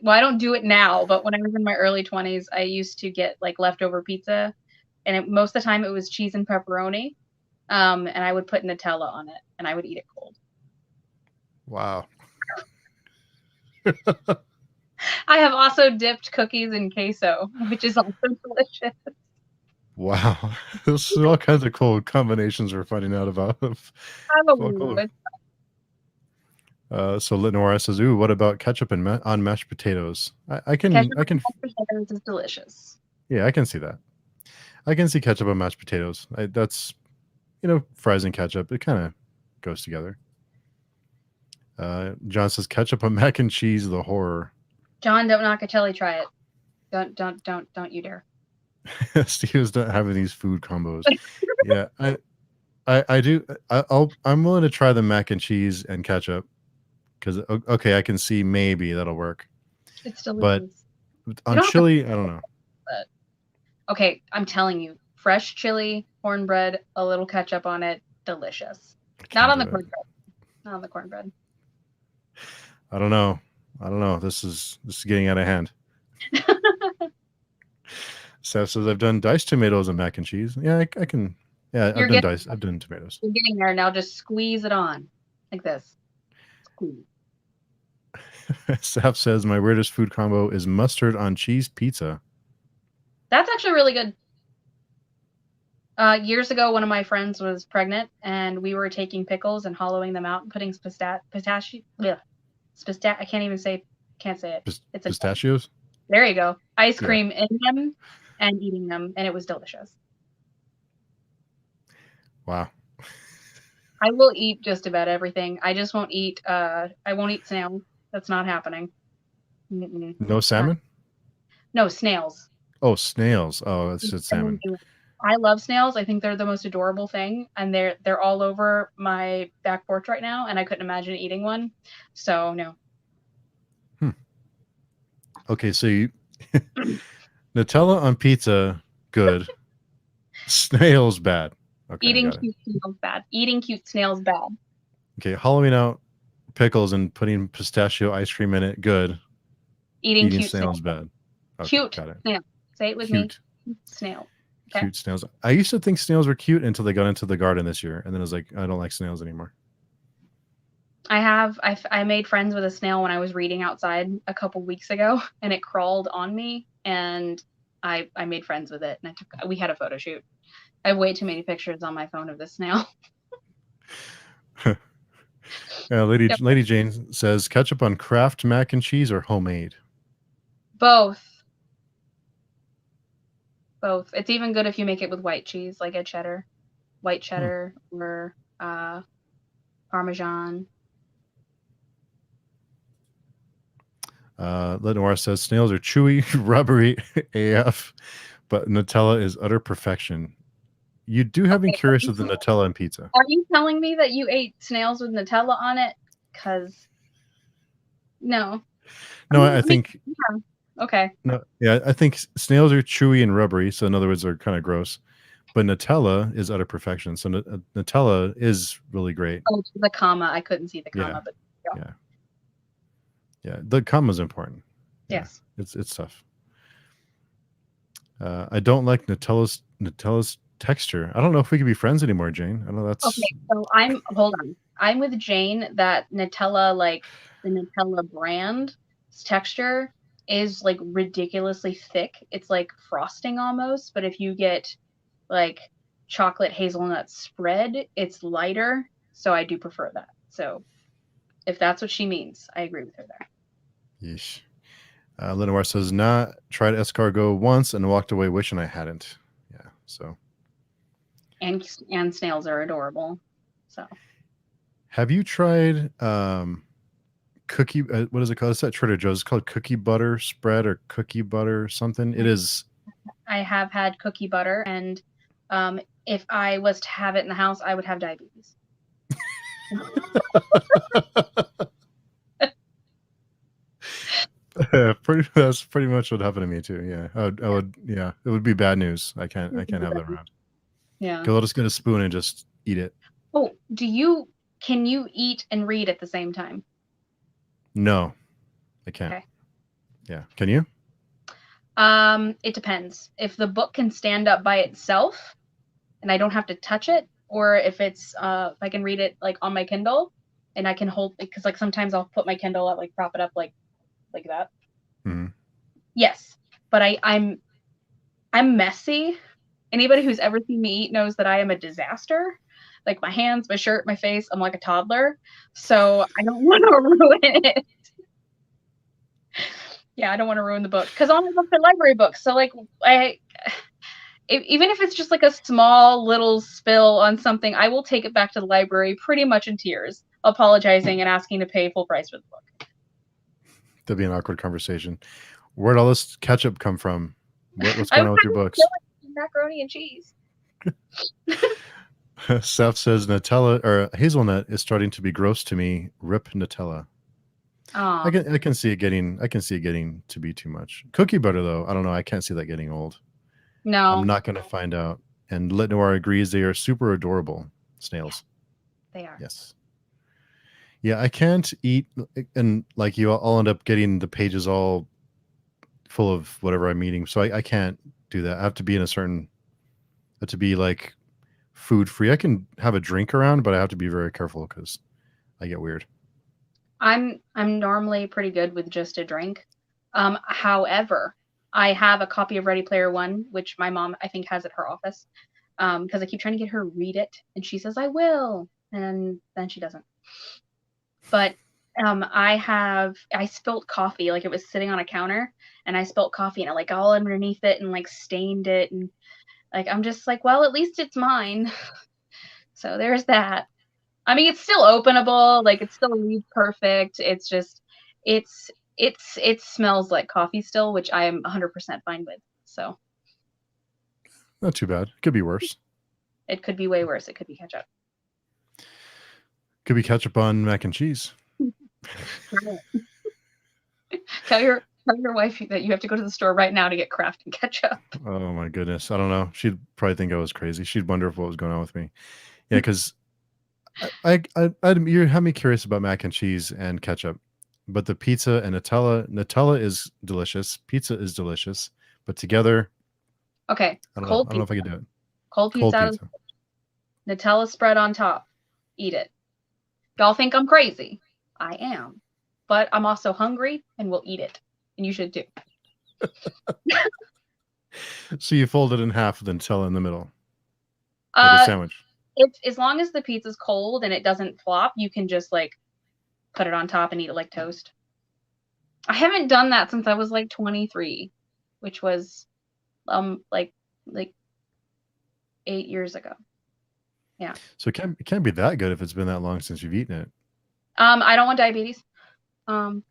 don't do it now, but when I was in my early 20s, I used to get like leftover pizza, and most of the time it was cheese and pepperoni, and I would put Nutella on it, and I would eat it cold. wow, I have also dipped cookies in queso, which is also delicious. wow. There's all kinds of cool combinations we're finding out about. I'm a Well, cool. weirdo. So Lenora says, "Ooh, what about ketchup and on mashed potatoes?" I can, Ketchup I can, on mashed potatoes is delicious. yeah, I can see that. I can see ketchup on mashed potatoes. That's fries and ketchup. It kind of goes together. John says ketchup on mac and cheese, the horror. John, don't knock a chili. Try it. Don't you dare. Steve's not having these food combos. Yeah, I do. I'm willing to try the mac and cheese and ketchup because okay, I can see maybe that'll work. It's But delicious. You on don't have to, chili, I don't know. but okay, I'm telling you, fresh chili, cornbread, a little ketchup on it, delicious. I Not can't on do the it. cornbread. Not on the cornbread. I don't know. I don't know. This is getting out of hand. Seth says I've done diced tomatoes and mac and cheese. Yeah, I can. Yeah, You're getting I've done tomatoes. you're getting there now. Just squeeze it on like this. Squeeze. Seth says my weirdest food combo is mustard on cheese pizza. That's actually really good. Years ago, one of my friends was pregnant, and we were taking pickles and hollowing them out and putting pistachio. I can't even say. Can't say it. It's a Pistachios. There you go. Ice Yeah. cream in them and eating them, and it was delicious. Wow. I will eat just about everything. I just won't eat. I won't eat snails. That's not happening. Mm-mm. No salmon. No snails. Oh, snails. Oh, that's just salmon. I love snails. I think they're the most adorable thing, and they're all over my back porch right now, and I couldn't imagine eating one. So no. Okay, so you Nutella on pizza, good. Snails, bad. Okay, Eating cute snails bad. Eating cute snails bad. Okay, hollowing out pickles and putting pistachio ice cream in it, good. Eating cute snails, bad. Okay, cute got it. snail. Say it with Cute. me. Snail. Okay. Cute snails. I used to think snails were cute until they got into the garden this year, and then I was like, I don't like snails anymore. I made friends with a snail when I was reading outside a couple weeks ago, and it crawled on me, and I made friends with it, and we had a photo shoot. I have way too many pictures on my phone of this snail. Lady Jane says ketchup on Kraft mac and cheese or homemade. Both. It's even good if you make it with white cheese, like white cheddar, or Parmesan. Lenore says snails are chewy, rubbery AF, but Nutella is utter perfection. You do have me curious with the Nutella and pizza. Are you telling me that you ate snails with Nutella on it? Because no. No, I think. Yeah. Okay. No, yeah, I think snails are chewy and rubbery, so in other words, they're kind of gross. But Nutella is utter perfection. So Nutella is really great. Oh, the comma. I couldn't see the comma, but yeah. The comma is important. Yes, it's tough. I don't like Nutella's texture. I don't know if we could be friends anymore, Jane. I know that's okay. So hold on. I'm with Jane that Nutella, like the Nutella brand texture, is like ridiculously thick. It's like frosting almost, but if you get like chocolate hazelnut spread, it's lighter. So I do prefer that. So if that's what she means, I agree with her there. Yeesh. Lenore says, "Not tried escargot once and walked away wishing I hadn't." Yeah. So. And snails are adorable. So. Have you tried cookie? What is it called? It's at Trader Joe's. It's called cookie butter spread or cookie butter something. It is. I have had cookie butter, and if I was to have it in the house, I would have diabetes. That's pretty much what happened to me too. Yeah, I would. Yeah, it would be bad news. I can't have that around. Yeah. Because I'll just get a spoon and just eat it. Oh, can you eat and read at the same time? No, I can't. Okay. Yeah, can you? It depends. If the book can stand up by itself and I don't have to touch it, or if I can read it like on my Kindle and I can hold, because like sometimes I'll put my Kindle up, like prop it up like that. Hmm. Yes. But I'm messy. Anybody who's ever seen me eat knows that I am a disaster. Like my hands, my shirt, my face, I'm like a toddler. So I don't want to ruin it. Yeah, I don't want to ruin the book because all my books are library books. So like even if it's just like a small little spill on something, I will take it back to the library pretty much in tears, apologizing and asking to pay full price for the book. That'd be an awkward conversation. Where'd all this ketchup come from? What's I going would on with your probably books? kill it with macaroni and cheese. Seth says Nutella or hazelnut is starting to be gross to me. Rip Nutella. Aw, I can see it getting to be too much. Cookie butter though, I don't know. I can't see that getting old. I'm no, not going to find out. And Lit Noir agrees they are super adorable snails. they are. Yes. Yeah, I can't eat, and like you, I'll end up getting the pages all full of whatever I'm eating. So I can't do that. I have to be in a certain, I have to be like food free. I can have a drink around, but I have to be very careful because I get weird. I'm normally pretty good with just a drink. However, I have a copy of Ready Player One, which my mom I think has at her office. Because I keep trying to get her to read it, and she says I will, and then she doesn't. But I spilt coffee, like it was sitting on a counter, and I spilt coffee and it like all underneath it and like stained it, and like I'm just like, well, at least it's mine. So there's that. I mean, it's still openable, like it still reads perfect. It's just it smells like coffee still, which I am 100% fine with. So Not too bad. Could be worse. it could be way worse. It could be ketchup. Could be ketchup on mac and cheese. Tell your wife that you have to go to the store right now to get Kraft and ketchup. Oh my goodness. I don't know. She'd probably think I was crazy. She'd wonder what was going on with me. Yeah, because you have me curious about mac and cheese and ketchup, but the pizza and Nutella is delicious. Pizza is delicious, but together, Okay, I don't know. cold I don't know if I pizza. could do it. Cold Cold pizza out of pizza. Nutella spread on top. Eat it. Y'all think I'm crazy. I am. But I'm also hungry and will eat it. And you should too. So you fold it in half, then Nutella in the middle, like a Uh sandwich. it's as long as the pizza's cold and it doesn't flop, you can just like put it on top and eat it like toast. I haven't done that since I was like 23, which was like 8 years ago. Yeah. So it can't be that good if it's been that long since you've eaten it. I don't want diabetes. Um,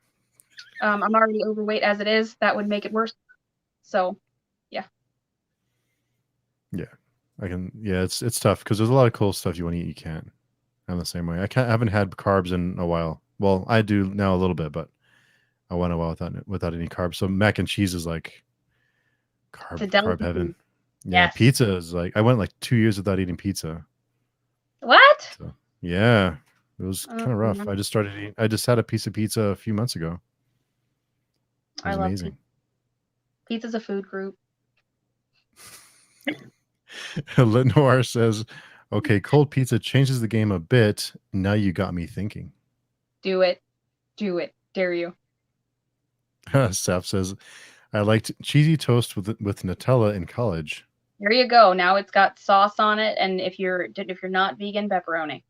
I'm already overweight as it is. That would make it worse. So, yeah. Yeah, I can. Yeah, it's tough because there's a lot of cool stuff you want to eat. You can't. I'm the same way. I haven't had carbs in a while. Well, I do now a little bit, but I went a while without any carbs. So mac and cheese is like It's a carb heaven. delicacy. Yeah, Yes. pizza is like I went like 2 years without eating pizza. What? So yeah, it was Oh, kind of rough. man. I just had a piece of pizza a few months ago. It I was love pizza. amazing. Pizza's a food group. Lenoir says, "Okay, cold pizza changes the game a bit. Now you got me thinking." Do it. Do it. Dare you. Saf says, "I liked cheesy toast with Nutella in college." There you go. Now it's got sauce on it, and if you're not vegan, pepperoni.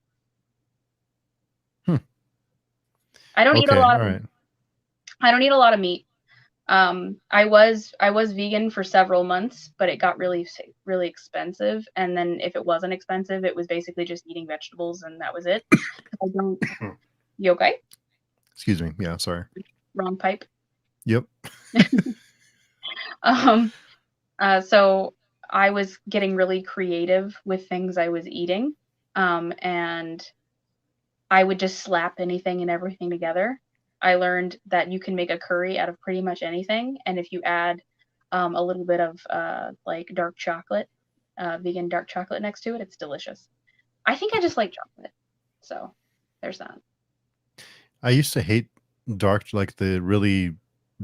Hmm. I don't eat a Okay, lot all of right. I don't eat a lot of meat. I was vegan for several months, but it got really expensive. And then if it wasn't expensive, it was basically just eating vegetables, and that was it. I don't. You okay? Excuse me. Yeah, sorry. Wrong pipe. Yep. Um. So I was getting really creative with things I was eating. And I would just slap anything and everything together. I learned that you can make a curry out of pretty much anything, and if you add a little bit of like dark chocolate, vegan dark chocolate next to it, it's delicious. I think I just like chocolate, so there's that. I used to hate dark, like the really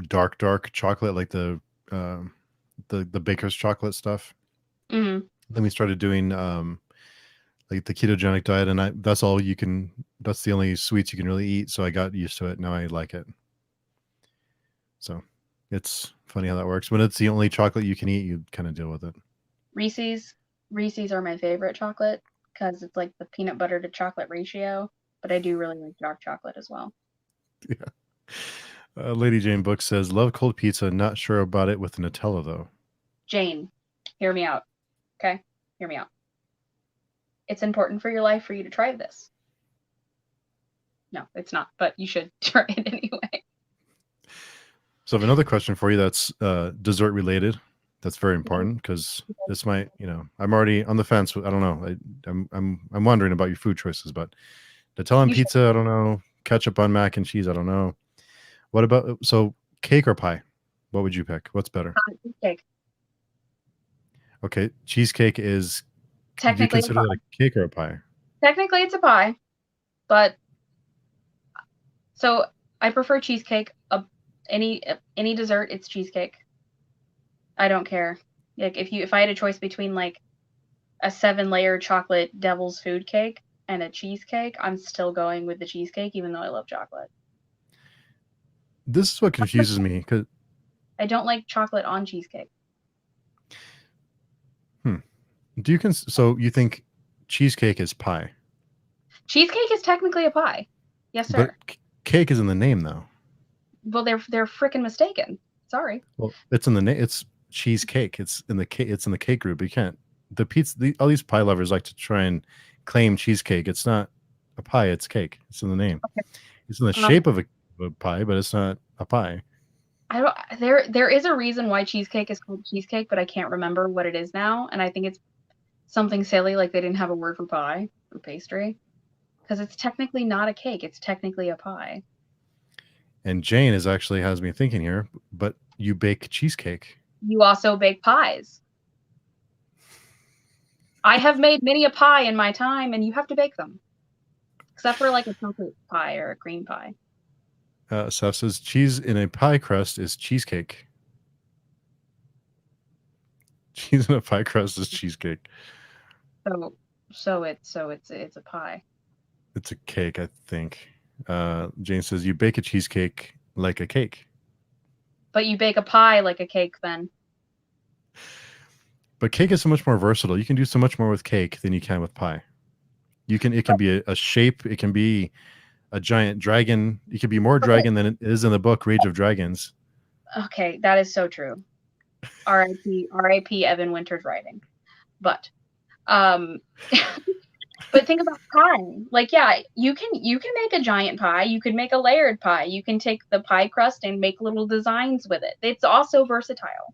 dark chocolate, like um, the baker's chocolate stuff. Hmm. Then we started doing like the ketogenic diet, and I that's all you can. That's the only sweets you can really eat. So I got used to it. Now I like it. So it's funny how that works. When it's the only chocolate you can eat, you kind of deal with it. Reese's Reese's are my favorite chocolate because it's like the peanut butter to chocolate ratio, but I do really like dark chocolate as well. Yeah. Lady Jane Book says, "Love cold pizza. Not sure about it with Nutella though." Jane, hear me out. Okay? Hear me out. It's important for your life for you to try this. No, it's not, but you should try it anyway. So I have another question for you that's dessert related. That's very important because this might, I'm already on the fence. I don't know. I'm wondering about your food choices, but Nutella and You should pizza, I don't know. Ketchup on mac and cheese, I don't know. What about cake or pie? What would you pick? What's better? try cheesecake. Okay, cheesecake is. Do you Technically, consider that a cake or a pie? technically it's a pie, but so I prefer cheesecake. Any dessert, it's cheesecake. I don't care. Like if I had a choice between like a 7-layer chocolate devil's food cake and a cheesecake, I'm still going with the cheesecake, even though I love chocolate. This is what confuses me because I don't like chocolate on cheesecake. hmm, so you think cheesecake is pie, Cheesecake is technically a pie. Yes, but sir. cake is in the name though. Well, they're freaking mistaken. Sorry. Well, it's in the name. It's cheesecake. It's in the cake. It's in the cake group. You can't. The pizza. All these pie lovers like to try and claim cheesecake. It's not a pie. It's cake. It's in the name. It's in the Um, shape of a pie, but it's not a pie. I don't. There is a reason why cheesecake is called cheesecake, but I can't remember what it is now, and I think it's something silly like they didn't have a word for pie or pastry because it's technically not a cake. It's technically a pie. And Jane is actually has me thinking here. But you bake cheesecake. You also bake pies. I have made many a pie in my time, and you have to bake them, except for like a chocolate pie or a cream pie. Seth says cheese in a pie crust is cheesecake. Cheese in a pie crust is cheesecake. So it's a pie. It's a cake, I think. Jane says you bake a cheesecake like a cake. But you bake a pie like a cake then. But cake is so much more versatile. You can do so much more with cake than you can with pie. It can be a shape, it can be a giant dragon. It can be more Okay. dragon than it is in the book Rage of Dragons. Okay, that is so true. R.I.P. Evan Winter's writing. But um but think about pie. Like yeah, you can make a giant pie, you could make a layered pie. You can take the pie crust and make little designs with it. It's also versatile.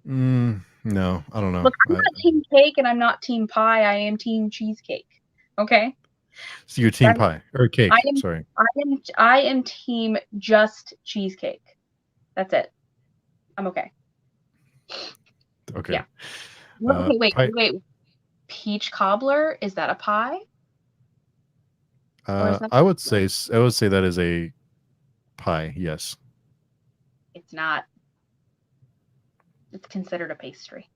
No, I don't know. Look, I'm not team cake and I'm not team pie. I am team cheesecake. Okay? So you're team That, pie or I cake. am Sorry. I am team just cheesecake. That's it. I'm okay. Okay. Yeah. Well, okay, Pie. wait. Peach cobbler, is that a pie? Or is that I would say that is a pie. Yes. it's not. It's considered a pastry.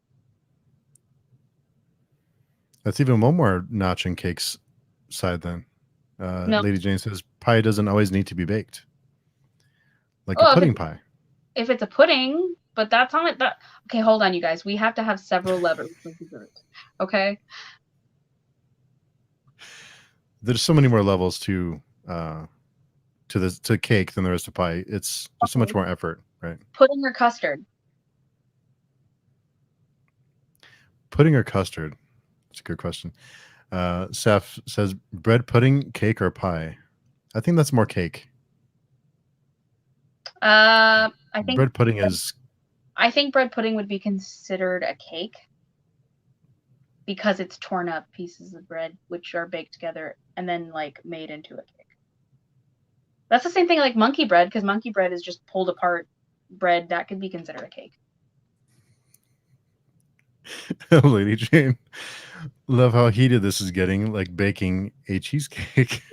That's even one more notch in cake's side. Then, No. Lady Jane says pie doesn't always need to be baked, like a Oh, pudding pie. if it's a pudding, but that's on it. That okay, hold on, you guys. We have to have several levels of dessert. Okay? There's so many more levels uh, to cake than there is to pie. It's just so much Okay. more effort, right? Pudding or custard? Pudding or custard? That's a good question. Seth says bread pudding, cake, or pie. I think that's more cake. I think Bread pudding is I think bread pudding would be considered a cake because it's torn up pieces of bread which are baked together and then like made into a cake. That's the same thing like monkey bread, because monkey bread is just pulled apart bread that could be considered a cake. Lady Jane, love how heated this is getting, like baking a cheesecake.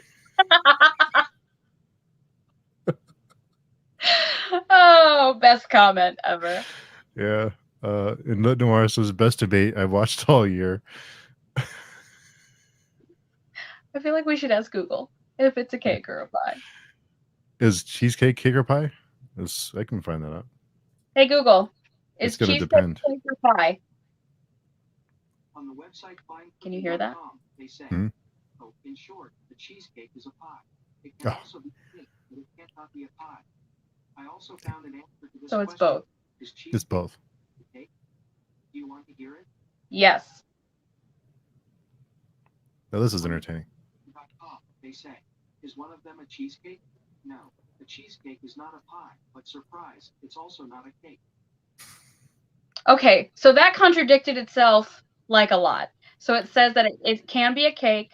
Oh, best comment ever. Yeah. And Lit Noir says, best debate I've watched all year. I feel like we should ask Google if it's a cake or a pie. Is cheesecake cake or pie? I can find that out. Hey Google, It's is going to cheesecake depend. cake or pie? On the website Can you hear that? they say, oh, in short, the cheesecake is a pie. It can also be a cake, but it cannot be a pie. I also found an answer to this So it's question. both. Is cheesecake It's both. a cake? Do you want to hear it? Yes. Now this is entertaining. They say, is one of them a cheesecake? No, a cheesecake is not a pie, but surprise, it's also not a cake. Okay, so that contradicted itself like a lot. So it says that it can be a cake,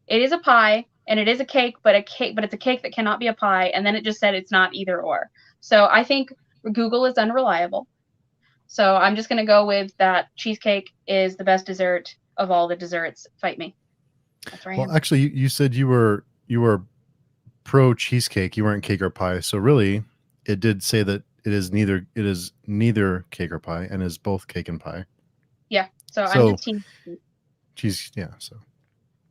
it is a pie, and it is a cake, but it's a cake that cannot be a pie, and then it just said it's not either or. So I think Google is unreliable. So I'm just gonna go with that cheesecake is the best dessert of all the desserts. Fight me. That's where I am. Well, actually, you said you were pro cheesecake. You weren't cake or pie. So really, it did say that it is neither cake or pie, and is both cake and pie. Yeah. So I'm just team cheese. Yeah. So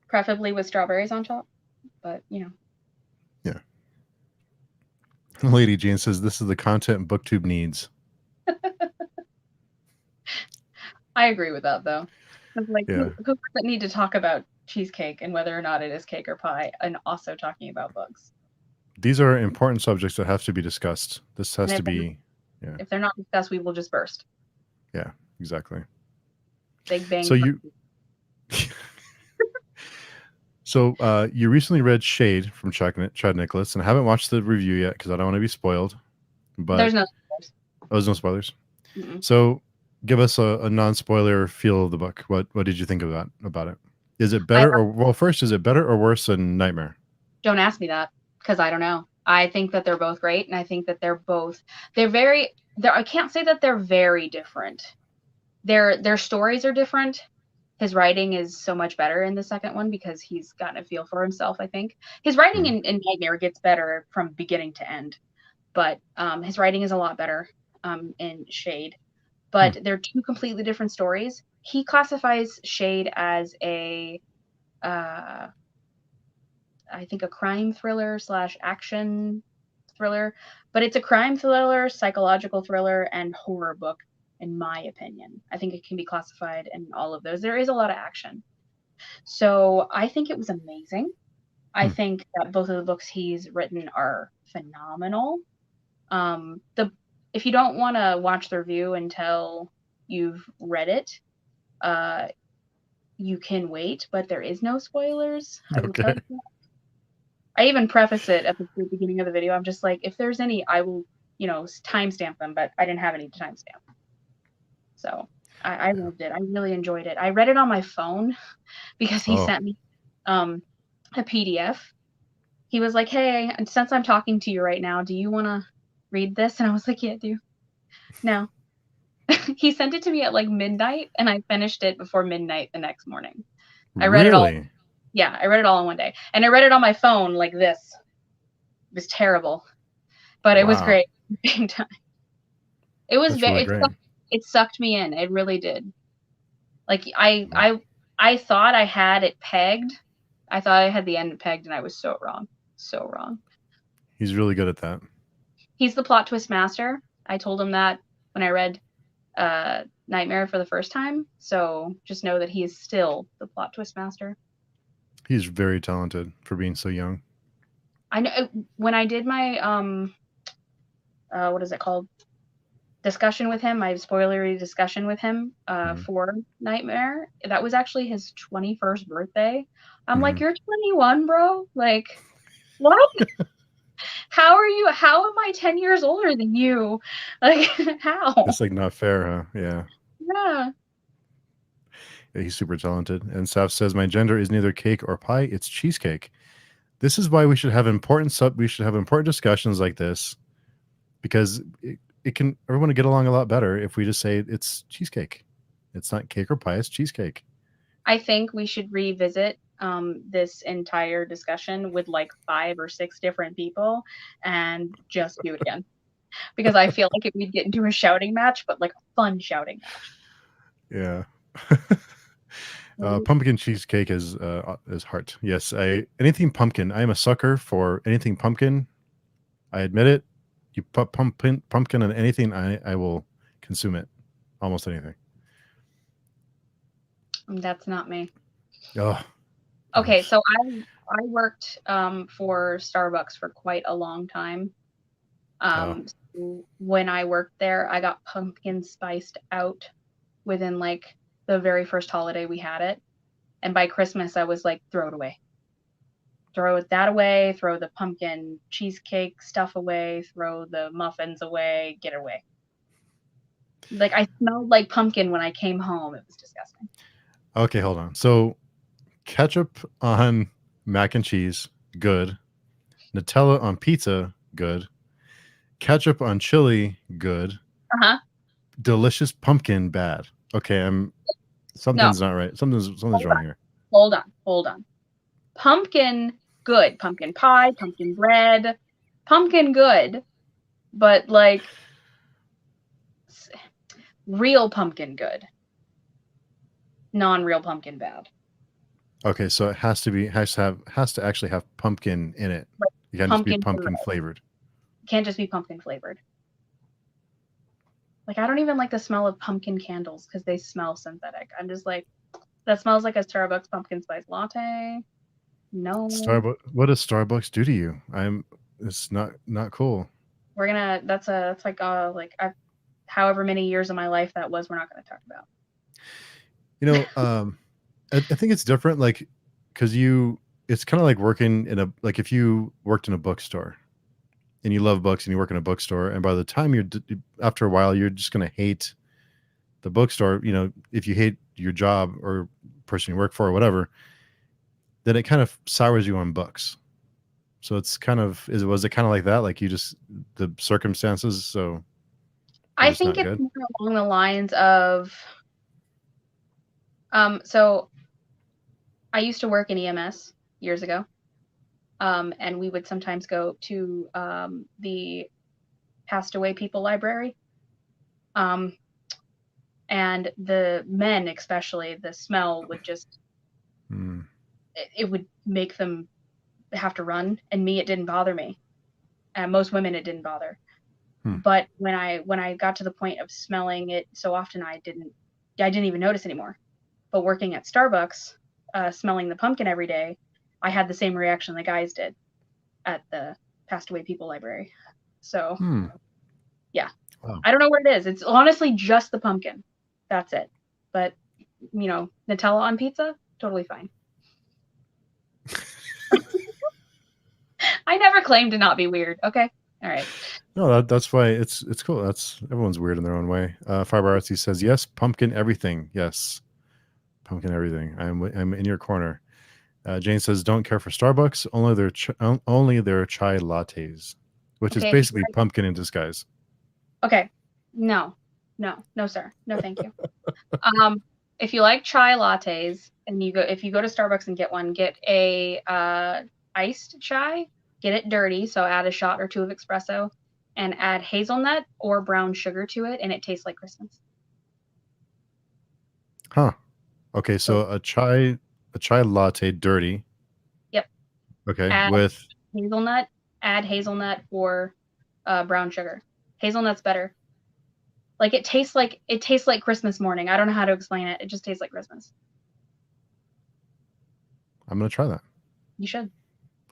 preferably with strawberries on top, but Yeah. Lady Jane says this is the content BookTube needs. I agree with that though. Like Yeah. who doesn't need to talk about cheesecake and whether or not it is cake or pie, and also talking about books? These are important subjects that have to be discussed. This has to be. Yeah. If they're not discussed, we will just burst. Yeah. Exactly. Big bang. So you. So you recently read Shade from Chad Nicholas, and I haven't watched the review yet because I don't want to be spoiled. But there's no spoilers. Oh, there's no spoilers. Mm-mm. So give us a non-spoiler feel of the book. What did you think about it? Is it better first, is it better or worse than Nightmare? Don't ask me that because I don't know. I think that they're both great, and I think that I can't say that they're very different. Their stories are different. His writing is so much better in the second one because he's gotten a feel for himself, I think. His writing in Nightmare gets better from beginning to end, but his writing is a lot better in Shade. But they're two completely different stories. He classifies Shade as I think a crime thriller / action thriller, but it's a crime thriller, psychological thriller, and horror book, in my opinion. I think it can be classified in all of those. There is a lot of action. So I think it was amazing. I think that both of the books he's written are phenomenal. If you don't want to watch the review until you've read it, you can wait, but there is no spoilers. I will tell you that. I even preface it at the beginning of the video. I'm just like, if there's any, I will, timestamp them, but I didn't have any to timestamp. So I loved it. I really enjoyed it. I read it on my phone because he sent me a PDF. He was like, hey, since I'm talking to you right now, do you want to read this? And I was like, yeah, I do. No. He sent it to me at like midnight, and I finished it before midnight the next morning. I read it all. Yeah, I read it all in one day. And I read it on my phone like this. It was terrible. But it was great at the same time. It was it sucked me in. It really did. Like I thought I had it pegged. I thought I had the end pegged, and I was so wrong. So wrong. He's really good at that. He's the plot twist master. I told him that when I read Nightmare for the first time. So just know that he is still the plot twist master. He's very talented for being so young. I know when I did my what is it called? Discussion with him, my spoilery discussion with him for Nightmare. That was actually his 21st birthday. I'm like, you're 21, bro? Like, what? How am I 10 years older than you? Like, how? It's like not fair, huh? Yeah. Yeah. He's super talented. And Saf says, my gender is neither cake or pie, it's cheesecake. This is why we should have important discussions like this, because it can everyone will get along a lot better if we just say it's cheesecake. It's not cake or pie, it's cheesecake. I think we should revisit this entire discussion with like 5 or 6 different people and just do it again. Because I feel like if we'd get into a shouting match, but like a fun shouting match. Yeah. Pumpkin cheesecake is heart. Yes, anything pumpkin. I am a sucker for anything pumpkin. I admit it. You put pumpkin on anything, I will consume it. Almost anything. That's not me. Oh. Okay, so I worked for Starbucks for quite a long time. So when I worked there, I got pumpkin spiced out within like the very first holiday we had it. And by Christmas, I was like, throw it away. Throw that away, throw the pumpkin cheesecake stuff away, throw the muffins away, get it away. Like, I smelled like pumpkin when I came home. It was disgusting. Okay, hold on. So ketchup on mac and cheese, good. Nutella on pizza, good. Ketchup on chili, good. Uh-huh. Delicious pumpkin, bad. Okay, something's not right. Something's wrong here. Hold on. Pumpkin, good. Pumpkin pie, pumpkin bread, pumpkin good. But like real pumpkin good. Non-real pumpkin bad. Okay, so it has to actually have pumpkin in it. It can't just be pumpkin flavored. It can't just be pumpkin flavored. Like, I don't even like the smell of pumpkin candles because they smell synthetic. I'm just like, that smells like a Starbucks pumpkin spice latte. No. What does Starbucks do to you? It's not cool. We're gonna. That's like however many years of my life that was. We're not gonna talk about. You know, I think it's different. Like, because it's kind of like working like if you worked in a bookstore. And you love books and you work in a bookstore, and by the time after a while, you're just going to hate the bookstore. You know, if you hate your job or person you work for or whatever, then it kind of sours you on books. So it's was it kind of like that? Like the circumstances. So I think it's more along the lines of, so I used to work in EMS years ago. And we would sometimes go to the passed away people library. And the men, especially, the smell would just, it would make them have to run. And me, it didn't bother me. And most women, it didn't bother. But when I got to the point of smelling it so often, I didn't even notice anymore. But working at Starbucks, smelling the pumpkin every day, I had the same reaction the guys did at the passed away people library. So, yeah. Wow. I don't know what it is. It's honestly just the pumpkin. That's it. But, you know, Nutella on pizza, totally fine. I never claimed to not be weird. Okay. All right. No, that's why it's cool. Everyone's weird in their own way. Fiber Artsy says, yes, pumpkin everything. Yes. Pumpkin everything. I'm in your corner. Jane says, don't care for Starbucks, only their chai lattes, which is basically pumpkin in disguise. Okay. No, sir. No, thank you. If you like chai lattes and if you go to Starbucks and get one, get a iced chai, get it dirty. So add a shot or two of espresso and add hazelnut or brown sugar to it. And it tastes like Christmas. Huh. Okay. So a chai latte dirty. Yep. Okay. Add hazelnut or brown sugar. Hazelnut's better. Like it tastes like Christmas morning. I don't know how to explain it. It just tastes like Christmas. I'm going to try that. You should. I'm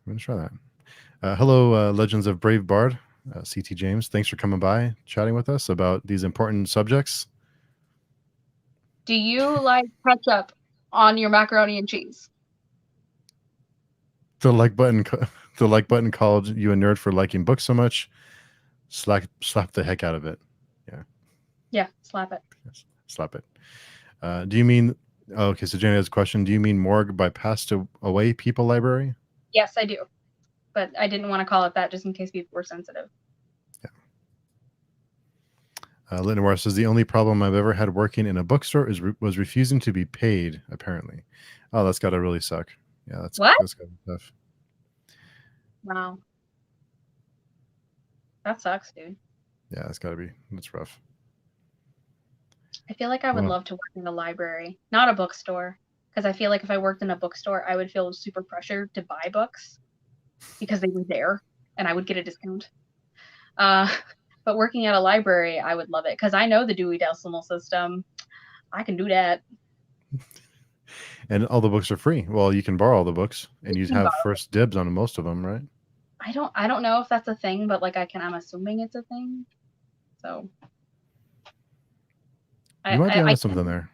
going to try that. Hello, Legends of Brave Bard, CT James. Thanks for coming by, chatting with us about these important subjects. Do you like ketchup on your macaroni and cheese? The like button called you a nerd for liking books so much. Slap the heck out of it. Yeah. Yeah, slap it. Yes, slap it. Do you mean? Okay, so Jenny has a question. Do you mean morgue by passed away people library? Yes, I do. But I didn't want to call it that just in case people were sensitive. Lenoir says the only problem I've ever had working in a bookstore was refusing to be paid. Apparently, oh, that's got to really suck. Yeah, that's What? got to be tough. Wow, that sucks, dude. Yeah, that's rough. I feel like I would love to work in a library, not a bookstore, because I feel like if I worked in a bookstore, I would feel super pressured to buy books because they were there and I would get a discount. But working at a library, I would love it because I know the Dewey Decimal System. I can do that. And all the books are free. Well, you can borrow all the books, and you have first dibs on most of them, right? I don't know if that's a thing, but like I'm assuming it's a thing. So You might be onto something there.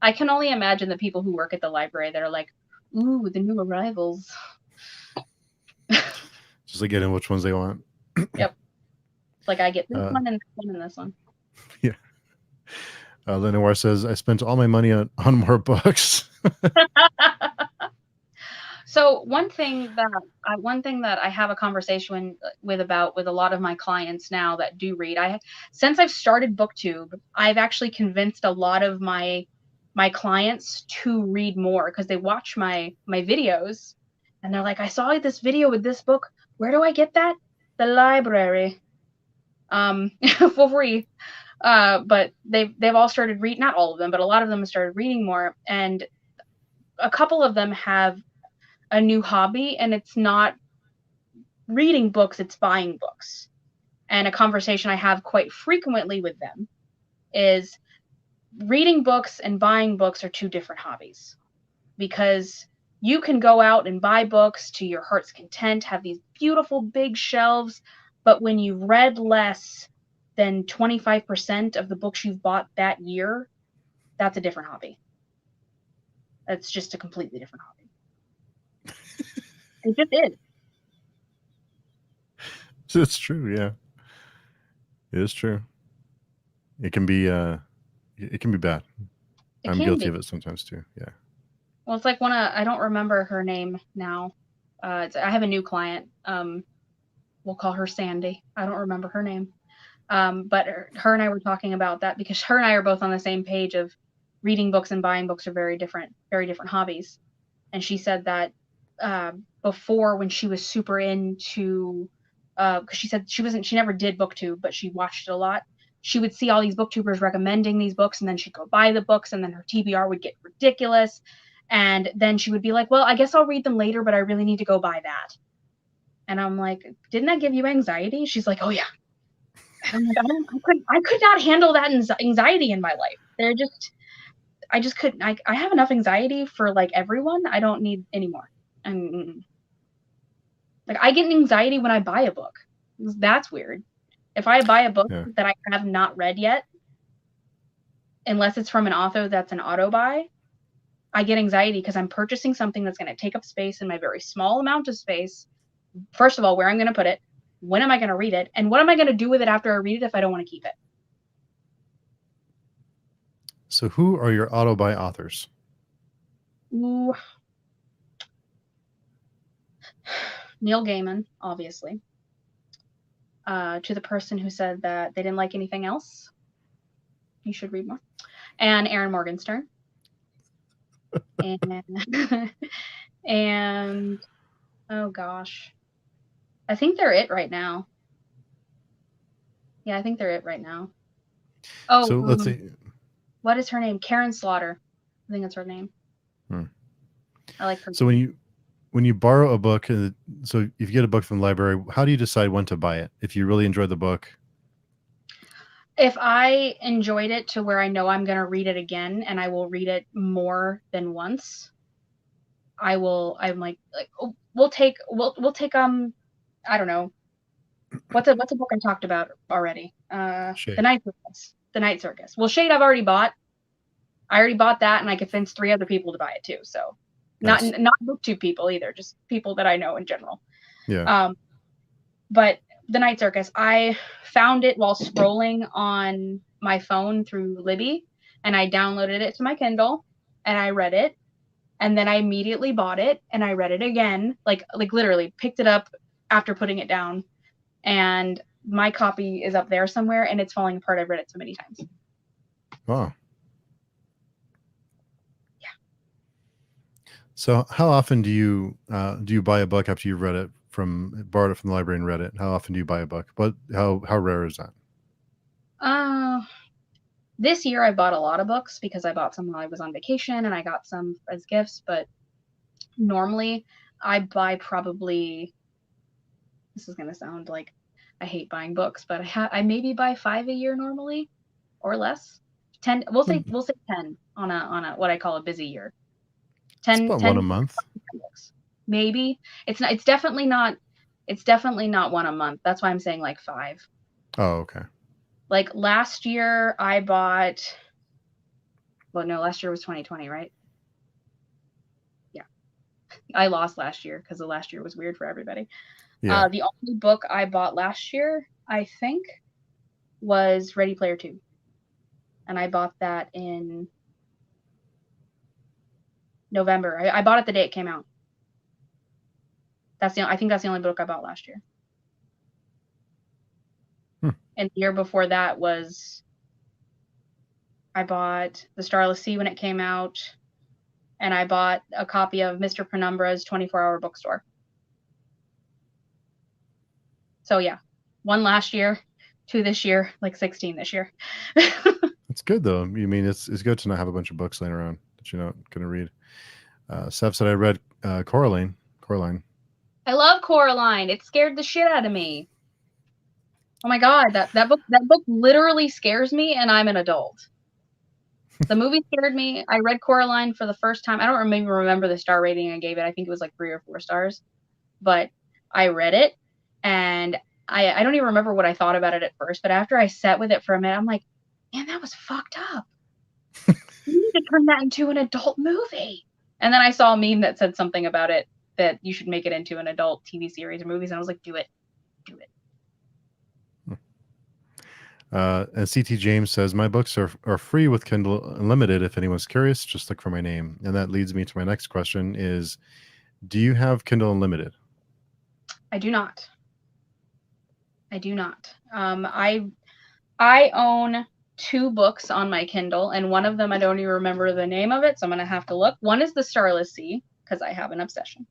I can only imagine the people who work at the library that are like, ooh, the new arrivals. Just like getting which ones they want. Yep. Like I get this one and this one and this one. Yeah. Lenoir says, I spent all my money on more books. So one thing that I have a conversation with a lot of my clients now that do read, since I've started BookTube, I've actually convinced a lot of my clients to read more because they watch my videos and they're like, I saw this video with this book. Where do I get that? The library. For free. But they've all started reading, not all of them, but a lot of them have started reading more, and a couple of them have a new hobby, and it's not reading books, it's buying books. And a conversation I have quite frequently with them is reading books and buying books are two different hobbies, because you can go out and buy books to your heart's content, have these beautiful big shelves, but when you've read less than 25% of the books you've bought that year, that's a different hobby. That's just a completely different hobby. It just is. It's true, yeah. It is true. It can be bad. I'm guilty of it sometimes too. Yeah. Well, it's like I don't remember her name now. I have a new client. We'll call her Sandy. I don't remember her name. But her and I were talking about that because her and I are both on the same page of reading books and buying books are very different hobbies. And she said that before, when she was super into, because she said she never did BookTube, but she watched it a lot. She would see all these booktubers recommending these books, and then she'd go buy the books, and then her TBR would get ridiculous. And then she would be like, well, I guess I'll read them later, but I really need to go buy that. And I'm like, didn't that give you anxiety? She's like, oh yeah. And I'm like, I could not handle that anxiety in my life. I just couldn't. I have enough anxiety for like everyone. I don't need any more. And like I get anxiety when I buy a book. That's weird. If I buy a book that I have not read yet, unless it's from an author that's an auto buy, I get anxiety because I'm purchasing something that's going to take up space in my very small amount of space. First of all, where I'm going to put it, when am I going to read it, and what am I going to do with it after I read it if I don't want to keep it? So who are your auto buy authors? Ooh. Neil Gaiman, obviously. To the person who said that they didn't like anything else, you should read more. And Aaron Morgenstern. and oh gosh, I think they're it right now. Yeah, I think they're it right now. Oh, so let's see. What is her name? Karen Slaughter. I think that's her name. I like her. So when you borrow a book, so if you get a book from the library, how do you decide when to buy it? If you really enjoy the book? If I enjoyed it to where I know I'm going to read it again and I will read it more than once, I'm like, oh, we'll take, I don't know. What's a book I talked about already? The Night Circus. The Night Circus. Well, Shade I've already bought. I already bought that, and I convinced 3 other people to buy it too. So not BookTube people either, just people that I know in general. Yeah. But The Night Circus, I found it while scrolling on my phone through Libby, and I downloaded it to my Kindle, and I read it. And then I immediately bought it and I read it again, like literally picked it up after putting it down. And my copy is up there somewhere and it's falling apart. I've read it so many times. Wow. Yeah. So how often do you buy a book after you've read it borrowed it from the library and read it? How often do you buy a book? How rare is that? This year I bought a lot of books because I bought some while I was on vacation and I got some as gifts, but normally I buy probably, this is going to sound like I hate buying books, but I maybe buy 5 a year normally or less. 10, we'll say 10 on a what I call a busy year. It's about 10 one a month. books. Maybe. It's definitely not one a month. That's why I'm saying like 5. Oh, okay. Like last year I bought, well, no, last year was 2020, right? Yeah. I lost last year because the last year was weird for everybody. Yeah. The only book I bought last year, I think, was Ready Player 2. And I bought that in November. I bought it the day it came out. I think that's the only book I bought last year. And the year before that was, I bought The Starless Sea when it came out, and I bought a copy of Mr. Penumbra's 24-hour bookstore. So yeah, 1 last year, 2 this year, like 16 this year. It's good though. You mean it's good to not have a bunch of books laying around that you're not going to read. Seth said I read Coraline. I love Coraline. It scared the shit out of me. Oh my god, that book literally scares me, and I'm an adult. The movie scared me. I read Coraline for the first time. I don't remember the star rating I gave it. I think it was like 3 or 4 stars. But I read it, and I don't even remember what I thought about it at first. But after I sat with it for a minute, I'm like, man, that was fucked up. You need to turn that into an adult movie. And then I saw a meme that said something about it, that you should make it into an adult TV series or movies. And I was like, do it. And CT James says my books are free with Kindle Unlimited. If anyone's curious, just look for my name. And that leads me to my next question: is do you have Kindle Unlimited? I do not. I own 2 books on my Kindle, and one of them I don't even remember the name of it, so I'm gonna have to look. One is The Starless Sea, because I have an obsession.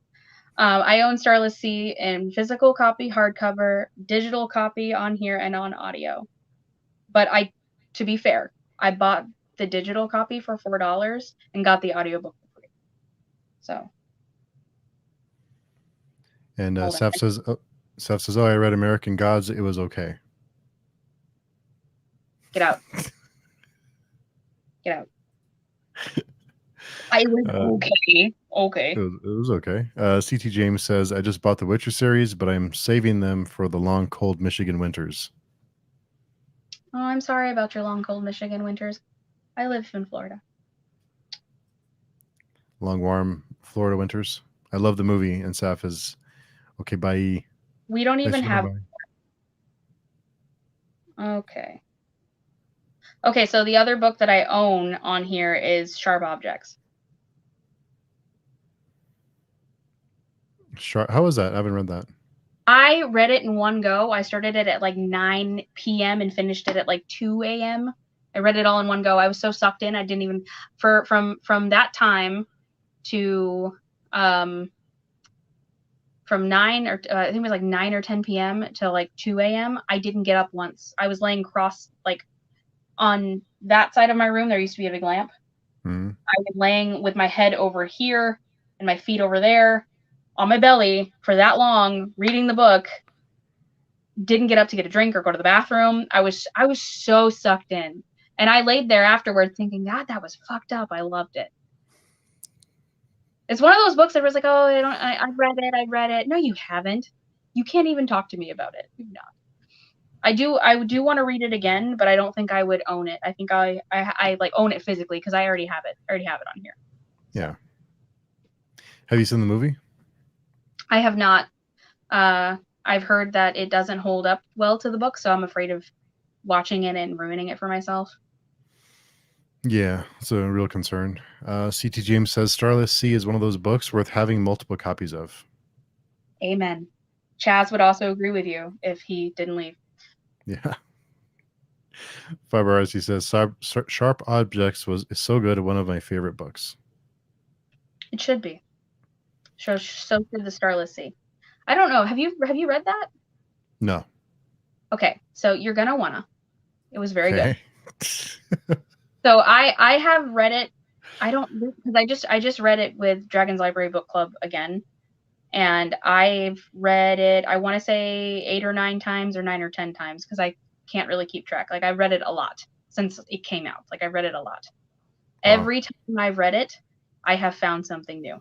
I own Starless Sea in physical copy, hardcover, digital copy on here, and on audio. But to be fair, I bought the digital copy for $4 and got the audiobook for free. So. And Seth says, "Oh, I read American Gods. It was okay." Get out. Get out. I was okay. Okay. It was okay. CT James says, I just bought the Witcher series, but I'm saving them for the long, cold Michigan winters. Oh, I'm sorry about your long, cold Michigan winters. I live in Florida. Long, warm Florida winters. I love the movie, and Saf is okay. Bye. We don't even have. Okay. Okay, so the other book that I own on here is Sharp Objects. How was that? I haven't read that. I read it in one go. I started it at like 9 p.m. and finished it at like 2 a.m. I read it all in one go. I was so sucked in. I didn't even from that time to from 9 or I think it was like 9 or 10 p.m. to like 2 a.m. I didn't get up once. I was laying like on that side of my room. There used to be a big lamp. Mm-hmm. I was laying with my head over here and my feet over there on my belly for that long, reading the book. Didn't get up to get a drink or go to the bathroom. I was so sucked in. And I laid there afterwards thinking, God, that was fucked up. I loved it. It's one of those books that was like, oh, I read it. No, you haven't. You can't even talk to me about it. You've not. I do want to read it again, but I don't think I would own it. I think I like own it physically because I already have it. I already have it on here. Yeah. Have you seen the movie? I have not. I've heard that it doesn't hold up well to the book, so I'm afraid of watching it and ruining it for myself. Yeah, it's a real concern. CT James says Starless Sea is one of those books worth having multiple copies of. Amen. Chaz would also agree with you if he didn't leave. Yeah. Fiber he says Sharp Objects is so good. One of my favorite books. It should be. So should the Starless Sea. I don't know. Have you read that? No. Okay, so you're gonna wanna. It was very good. Okay. So I have read it. I don't because I just read it with Dragon's Library Book Club again, and I've read it. I want to say 8 or 9 times, or 9 or 10 times, because I can't really keep track. Like, I read it a lot since it came out. Like, I read it a lot. Wow. Every time I've read it, I have found something new.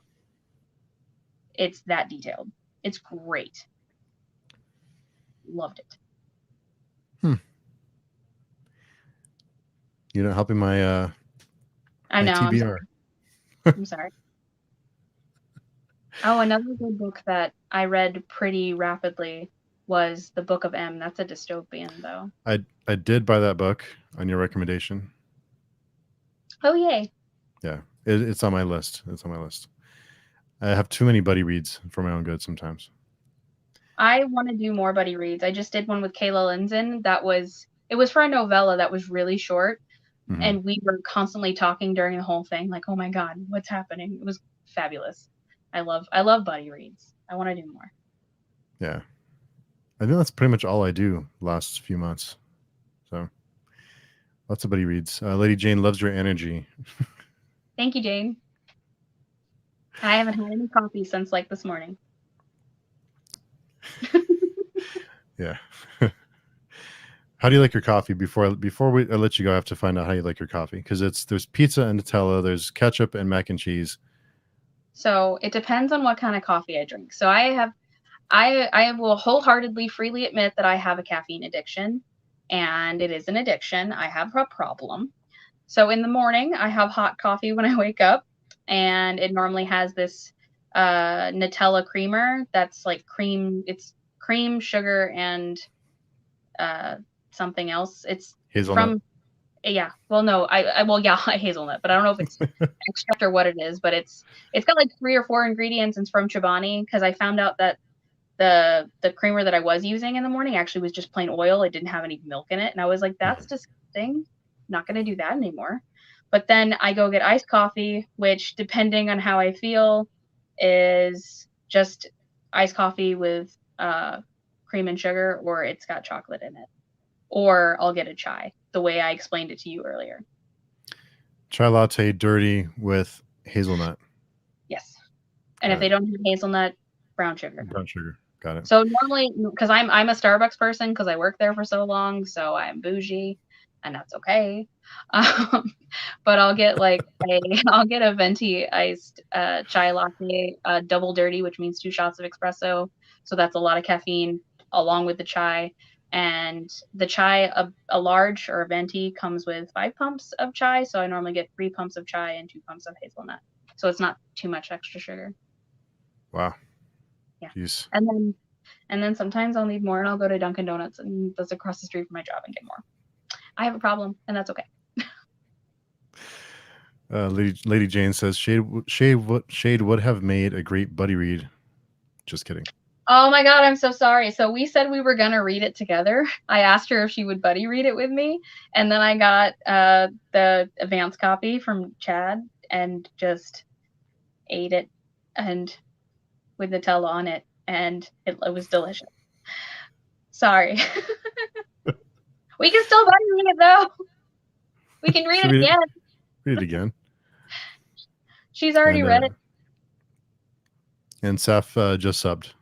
It's that detailed. It's great. Loved it. You're not helping my I know. TBR. I'm sorry. Oh, another good book that I read pretty rapidly was The Book of M. That's a dystopian, though. I did buy that book on your recommendation. Oh, yay. Yeah, it's on my list. It's on my list. I have too many buddy reads for my own good sometimes. I want to do more buddy reads. I just did one with Kayla Linzen. It was for a novella that was really short, Mhm. and we were constantly talking during the whole thing, like, oh my God, what's happening? It was fabulous. I love buddy reads. I want to do more. Yeah. I think that's pretty much all I do last few months. So lots of buddy reads. Lady Jane loves your energy. Thank you, Jane. I haven't had any coffee since like this morning. Yeah. How do you like your coffee? Before I let you go, I have to find out how you like your coffee, because there's pizza and Nutella, there's ketchup and mac and cheese. So it depends on what kind of coffee I drink. So I will wholeheartedly freely admit that I have a caffeine addiction, and it is an addiction. I have a problem. So in the morning, I have hot coffee when I wake up, and it normally has this Nutella creamer that's like cream. It's cream, sugar, and something else. It's Hazelnut. from well, no, hazelnut, but I don't know if it's extract or what it is. But it's got like 3 or 4 ingredients. It's from Chobani, because I found out that the creamer that I was using in the morning actually was just plain oil. It didn't have any milk in it, and I was like, that's disgusting. Not going to do that anymore. But then I go get iced coffee, which, depending on how I feel, is just iced coffee with cream and sugar, or it's got chocolate in it. Or I'll get a chai, the way I explained it to you earlier. Chai latte dirty with hazelnut. Yes. And if they don't have hazelnut, brown sugar. Brown sugar. Got it. So normally, because I'm a Starbucks person, because I worked there for so long, so I'm bougie, and that's okay. But I'll get I'll get a venti iced chai latte, double dirty, which means 2 shots of espresso. So that's a lot of caffeine along with the chai. And the chai, a large or a venti, comes with 5 pumps of chai. So I normally get 3 pumps of chai and 2 pumps of hazelnut. So it's not too much extra sugar. Wow. Yeah. Jeez. And then sometimes I'll need more, and I'll go to Dunkin' Donuts, and that's across the street from my job, and get more. I have a problem, and that's okay. Lady Jane says Shade would have made a great buddy read. Just kidding. Oh my God, I'm so sorry. So we said we were gonna read it together. I asked her if she would buddy read it with me, and then I got the advance copy from Chad and just ate it, and with Nutella on it, and it was delicious. Sorry. We can still buddy read it though. We can read it again. Read it again. She's already read it. And Saf just subbed.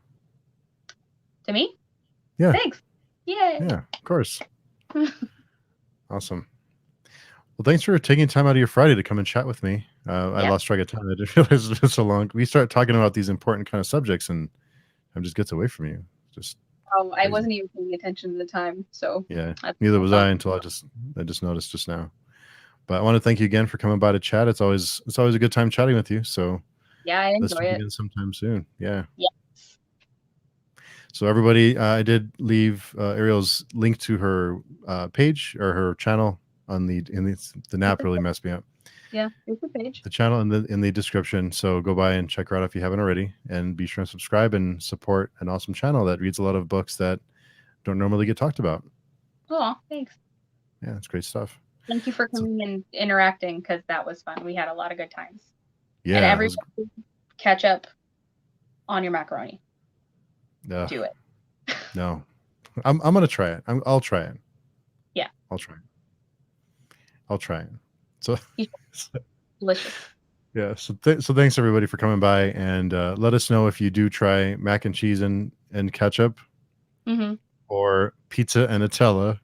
To me? Yeah. Thanks. Yay. Yeah, of course. Awesome. Well, thanks for taking time out of your Friday to come and chat with me. I lost track of time. I didn't realize it was so long. We start talking about these important kind of subjects, and time just gets away from you. Just crazy. I wasn't even paying attention to the time. So yeah, neither was I until I just noticed just now. But I want to thank you again for coming by to chat. It's always a good time chatting with you. So yeah, I enjoy it. Again sometime soon. Yeah. Yes. So everybody, I did leave Ariel's link to her page or her channel on the nap really messed me up. Yeah, it's a page. The channel in the description. So go by and check her out if you haven't already, and be sure and subscribe and support an awesome channel that reads a lot of books that don't normally get talked about. Oh, thanks. Yeah, it's great stuff. Thank you for coming and interacting, because that was fun. We had a lot of good times. Yeah, and everybody catch up on your macaroni. Do it. No, I'm gonna try it. I'll try it. Yeah, I'll try it. So delicious. Yeah. So thanks everybody for coming by, and let us know if you do try mac and cheese and ketchup, or pizza and Nutella,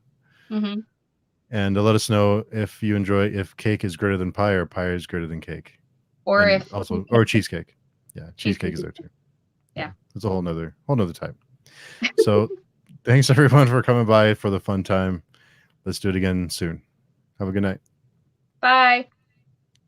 and let us know if you enjoy if cake is greater than pie or pie is greater than cake, or and if also or cheesecake. Yeah, cheesecake is there too. Yeah, it's a whole nother type. So thanks everyone for coming by for the fun time. Let's do it again soon. Have a good night. Bye.